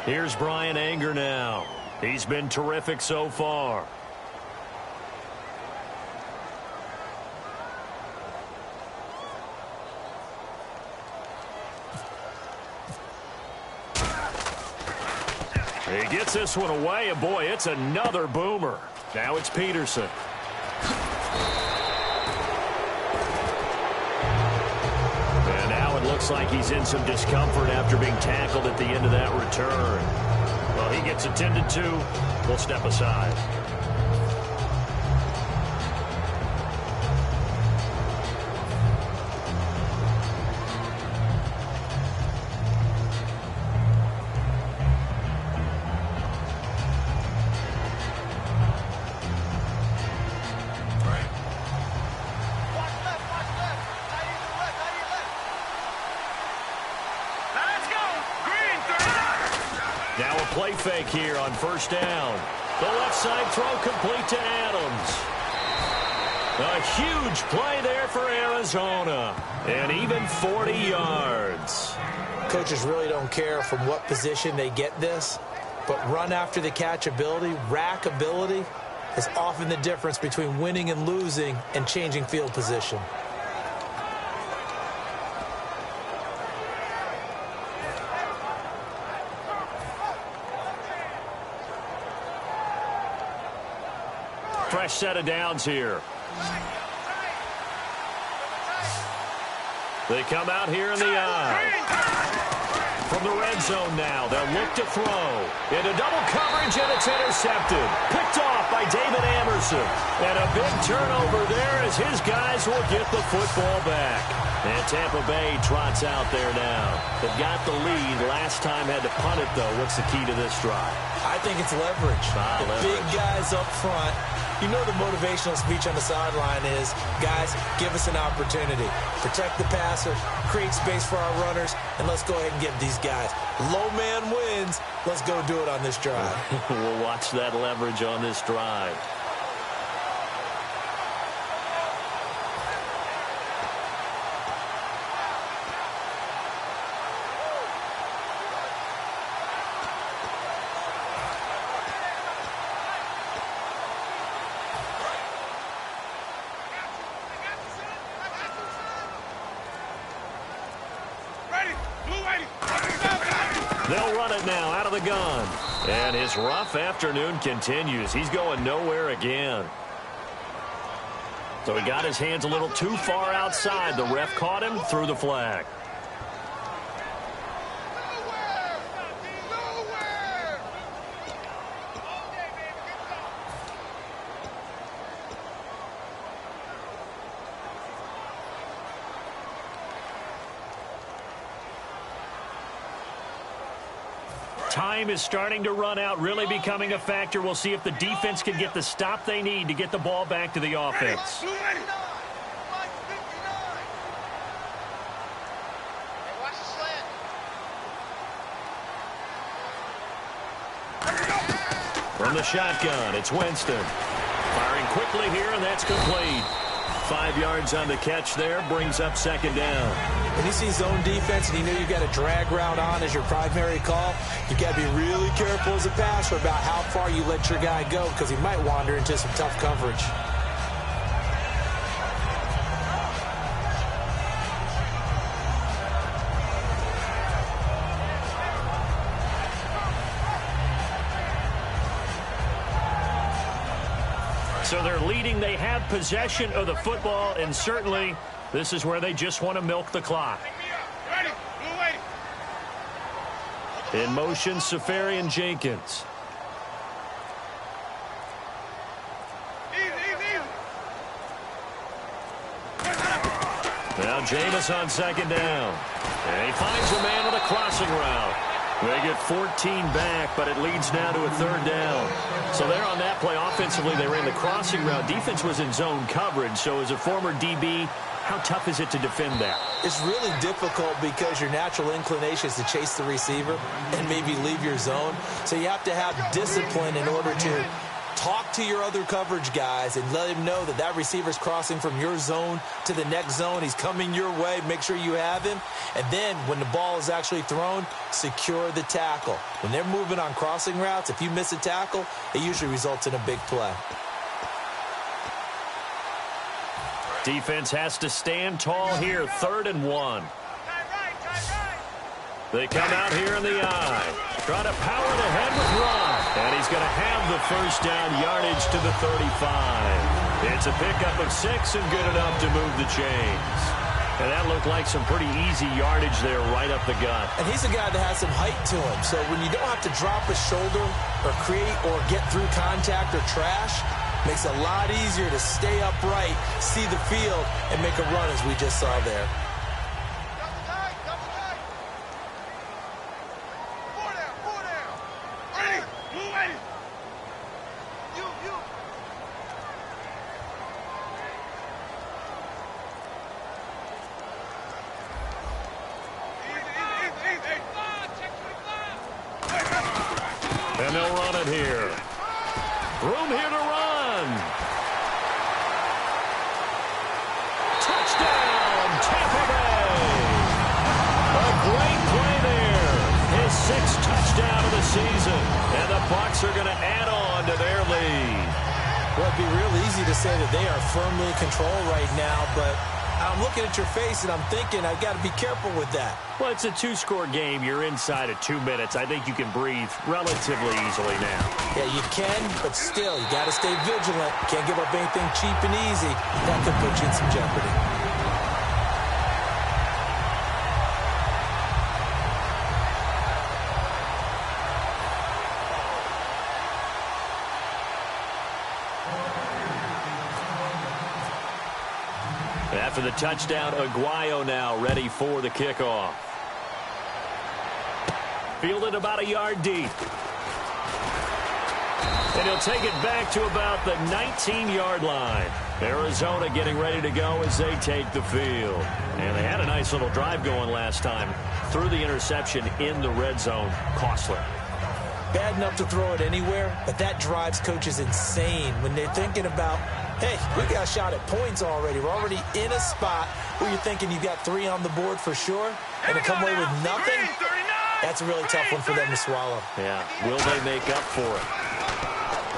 B: Here's Brian Anger now. He's been terrific so far. He gets this one away, and boy, it's another boomer. Now it's Peterson. And looks like he's in some discomfort after being tackled at the end of that return. Well, he gets attended to. We'll step aside. Now a play fake here on first down. The left side throw complete to Adams. A huge play there for Arizona. And even 40 yards.
C: Coaches really don't care from what position they get this, but run after the catch ability, rack ability, is often the difference between winning and losing and changing field position.
B: Fresh set of downs here. They come out here in the eye. From the red zone now, they'll look to throw. Into double coverage, and it's intercepted. Picked off by David Anderson. And a big turnover there as his guys will get the football back. And Tampa Bay trots out there now. They've got the lead. Last time had to punt it, though. What's the key to this drive?
C: I think it's leverage. Big guys up front. You know the motivational speech on the sideline is, guys, give us an opportunity. Protect the passer, create space for our runners, and let's go ahead and give these guys. Low man wins. Let's go do it on this drive.
B: We'll watch that leverage on this drive. They'll run it now out of the gun. And his rough afternoon continues. He's going nowhere again. So he got his hands a little too far outside. The ref caught him, threw the flag. Time is starting to run out, really becoming a factor. We'll see if the defense can get the stop they need to get the ball back to the offense. From the shotgun, it's Winston. Firing quickly here, and that's complete. 5 yards on the catch there, brings up second down.
C: When you see zone defense and you know you've got a drag route on as your primary call, you've got to be really careful as a passer about how far you let your guy go because he might wander into some tough coverage.
B: So they're leading. They have possession of the football, and certainly this is where they just want to milk the clock. In motion, Safarian Jenkins. Now Jameis on second down. And he finds a man with a crossing route. They get 14 back, but it leads now to a third down. So there on that play, offensively, they ran the crossing route. Defense was in zone coverage, so as a former DB, how tough is it to defend that?
C: It's really difficult because your natural inclination is to chase the receiver and maybe leave your zone. So you have to have discipline in order to talk to your other coverage guys and let him know that that receiver's crossing from your zone to the next zone. He's coming your way. Make sure you have him. And then when the ball is actually thrown, secure the tackle. When they're moving on crossing routes, if you miss a tackle, it usually results in a big play.
B: Defense has to stand tall here, 3rd and 1. They come out here in the eye. Try to power the head with Rock. And he's going to have the first down, yardage to the 35. It's a pickup of 6 and good enough to move the chains. And that looked like some pretty easy yardage there right up the gut.
C: And he's a guy that has some height to him. So when you don't have to drop a shoulder or create or get through contact or trash, makes it a lot easier to stay upright, see the field, and make a run as we just saw there.
B: And they'll run it here. Room here to run. Touchdown, Tampa Bay. A great play there. His 6th touchdown of the season. And the Bucs are going to add on to their lead.
C: Well, it'd be real easy to say that they are firmly in control right now, but I'm looking at your face and I'm thinking I've got to be careful with that.
B: Well, it's a 2-score game. You're inside of 2 minutes. I think you can breathe relatively easily now.
C: Yeah, you can, but still, you got to stay vigilant. Can't give up anything cheap and easy. That could put you in some jeopardy.
B: After the touchdown, Aguayo now ready for the kickoff. Fielded about a yard deep. And he'll take it back to about the 19-yard line. Arizona getting ready to go as they take the field. And they had a nice little drive going last time. Threw the interception in the red zone. Costly.
C: Bad enough to throw it anywhere, but that drives coaches insane when they're thinking about, hey, we got a shot at points already. We're already in a spot where you're thinking you've got 3 on the board for sure, and to come away with nothing, that's a really tough one for them to swallow.
B: Yeah, will they make up for it?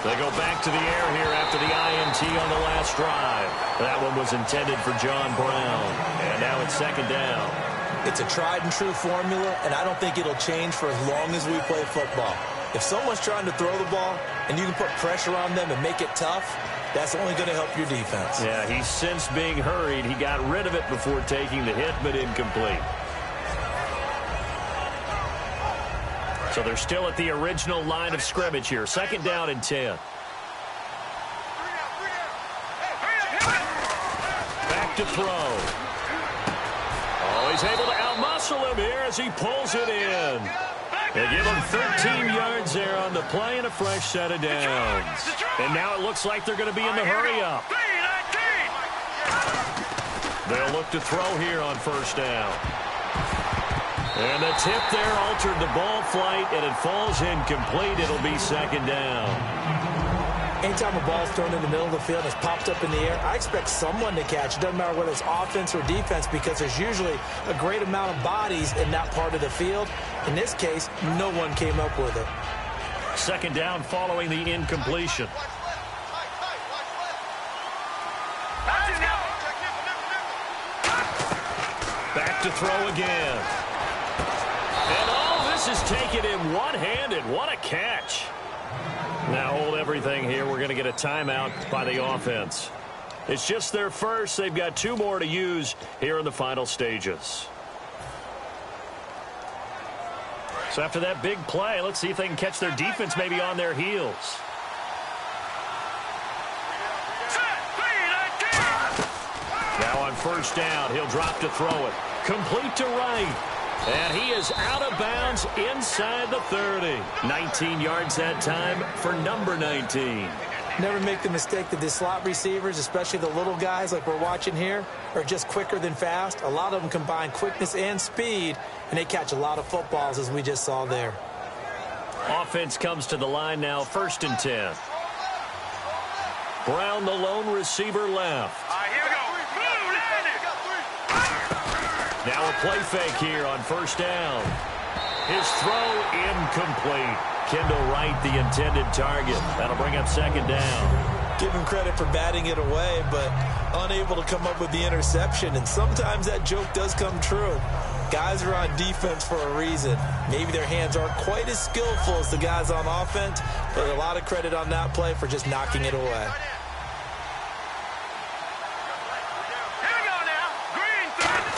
B: They go back to the air here after the INT on the last drive. That one was intended for John Brown, and now it's 2nd down.
C: It's a tried-and-true formula, and I don't think it'll change for as long as we play football. If someone's trying to throw the ball and you can put pressure on them and make it tough, that's only going to help your defense.
B: Yeah, he's since being hurried. He got rid of it before taking the hit, but incomplete. So they're still at the original line of scrimmage here. 2nd down and 10. Back to throw. Oh, he's able to outmuscle him here as he pulls it in. They give him 13 yards there on the play and a fresh set of downs. And now it looks like they're going to be in the hurry-up. They'll look to throw here on 1st down. And the tip there altered the ball flight, and it falls incomplete. It'll be 2nd down.
C: Anytime a ball's thrown in the middle of the field and it's popped up in the air, I expect someone to catch. It doesn't matter whether it's offense or defense because there's usually a great amount of bodies in that part of the field. In this case, no one came up with it.
B: 2nd down following the incompletion. Back to throw again. And all this is taken in one-handed. What a catch. Now hold everything here. We're going to get a timeout by the offense. It's just their first. They've got 2 more to use here in the final stages. So after that big play, let's see if they can catch their defense maybe on their heels. Now on 1st down, he'll drop to throw it. Complete to right. And he is out of bounds inside the 30. 19 yards that time for number 19.
C: Never make the mistake that the slot receivers, especially the little guys like we're watching here, are just quicker than fast. A lot of them combine quickness and speed, and they catch a lot of footballs, as we just saw there.
B: Offense comes to the line now, 1st and 10. Brown, the lone receiver, left.
D: Here we go.
B: Now a play fake here on 1st down. His throw incomplete. Kendall Wright, the intended target. That'll bring up 2nd down.
C: Give him credit for batting it away, but unable to come up with the interception. And sometimes that joke does come true. Guys are on defense for a reason. Maybe their hands aren't quite as skillful as the guys on offense, but a lot of credit on that play for just knocking it away.
D: Here we go now. Green 30.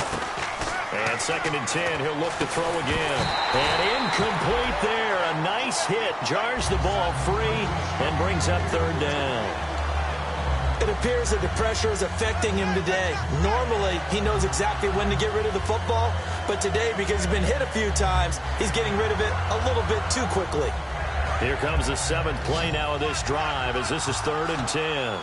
B: On 2nd and 10, he'll look to throw again. And incomplete there. A nice hit. Jars the ball free and brings up 3rd down.
C: It appears that the pressure is affecting him today. Normally, he knows exactly when to get rid of the football, but today, because he's been hit a few times, he's getting rid of it a little bit too quickly.
B: Here comes the 7th play now of this drive as this is 3rd and 10.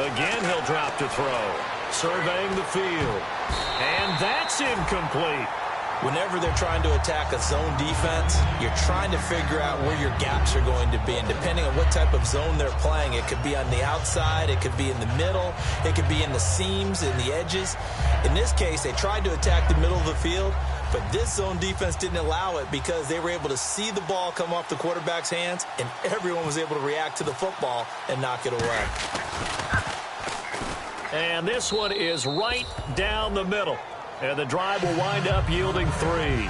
B: Again, he'll drop to throw. Surveying the field. And that's incomplete.
C: Whenever they're trying to attack a zone defense, you're trying to figure out where your gaps are going to be. And depending on what type of zone they're playing, it could be on the outside, it could be in the middle, it could be in the seams, in the edges. In this case, they tried to attack the middle of the field, but this zone defense didn't allow it because they were able to see the ball come off the quarterback's hands, and everyone was able to react to the football and knock it away.
B: And this one is right down the middle. And the drive will wind up yielding 3.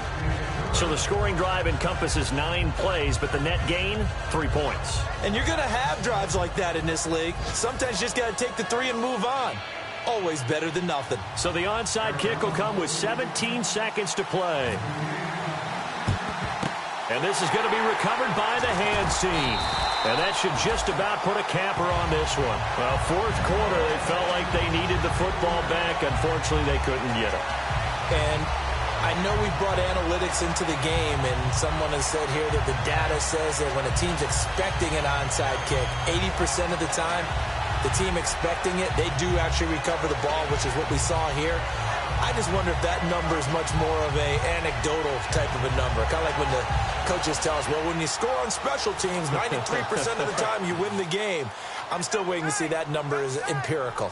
B: So the scoring drive encompasses 9 plays, but the net gain, 3 points.
C: And you're going to have drives like that in this league. Sometimes you just got to take the 3 and move on. Always better than nothing.
B: So the onside kick will come with 17 seconds to play. And this is going to be recovered by the hands team. And that should just about put a capper on this one. Well, 4th quarter, they felt like they needed the football back. Unfortunately, they couldn't get it.
C: And I know we brought analytics into the game, and someone has said here that the data says that when a team's expecting an onside kick, 80% of the time, the team expecting it, they do actually recover the ball, which is what we saw here. I just wonder if that number is much more of a anecdotal type of a number. Kind of like when the coaches tell us, well, when you score on special teams, 93% of the time you win the game. I'm still waiting to see that number is empirical.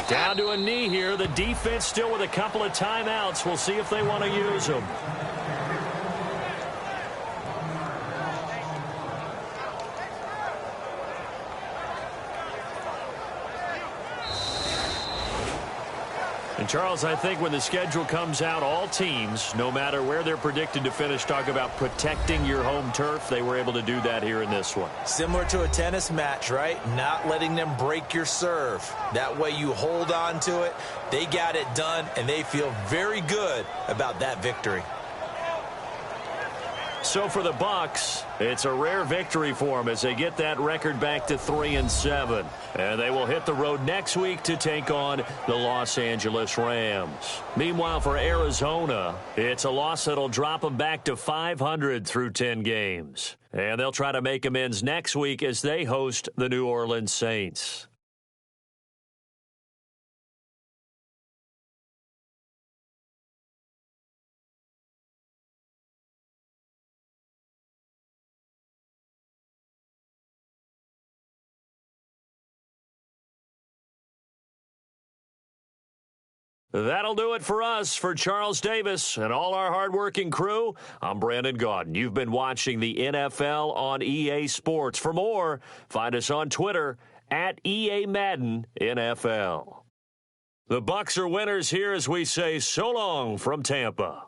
B: Down to a knee here. The defense still with a couple of timeouts. We'll see if they want to use them. And, Charles, I think when the schedule comes out, all teams, no matter where they're predicted to finish, talk about protecting your home turf. They were able to do that here in this one.
C: Similar to a tennis match, right? Not letting them break your serve. That way you hold on to it. They got it done, and they feel very good about that victory.
B: So for the Bucs, it's a rare victory for them as they get that record back to 3-7. And they will hit the road next week to take on the Los Angeles Rams. Meanwhile, for Arizona, it's a loss that'll drop them back to 500 through 10 games. And they'll try to make amends next week as they host the New Orleans Saints. That'll do it for us. For Charles Davis and all our hardworking crew, I'm Brandon Gaudin. You've been watching the NFL on EA Sports. For more, find us on Twitter at EA Madden NFL. The Bucs are winners here as we say so long from Tampa.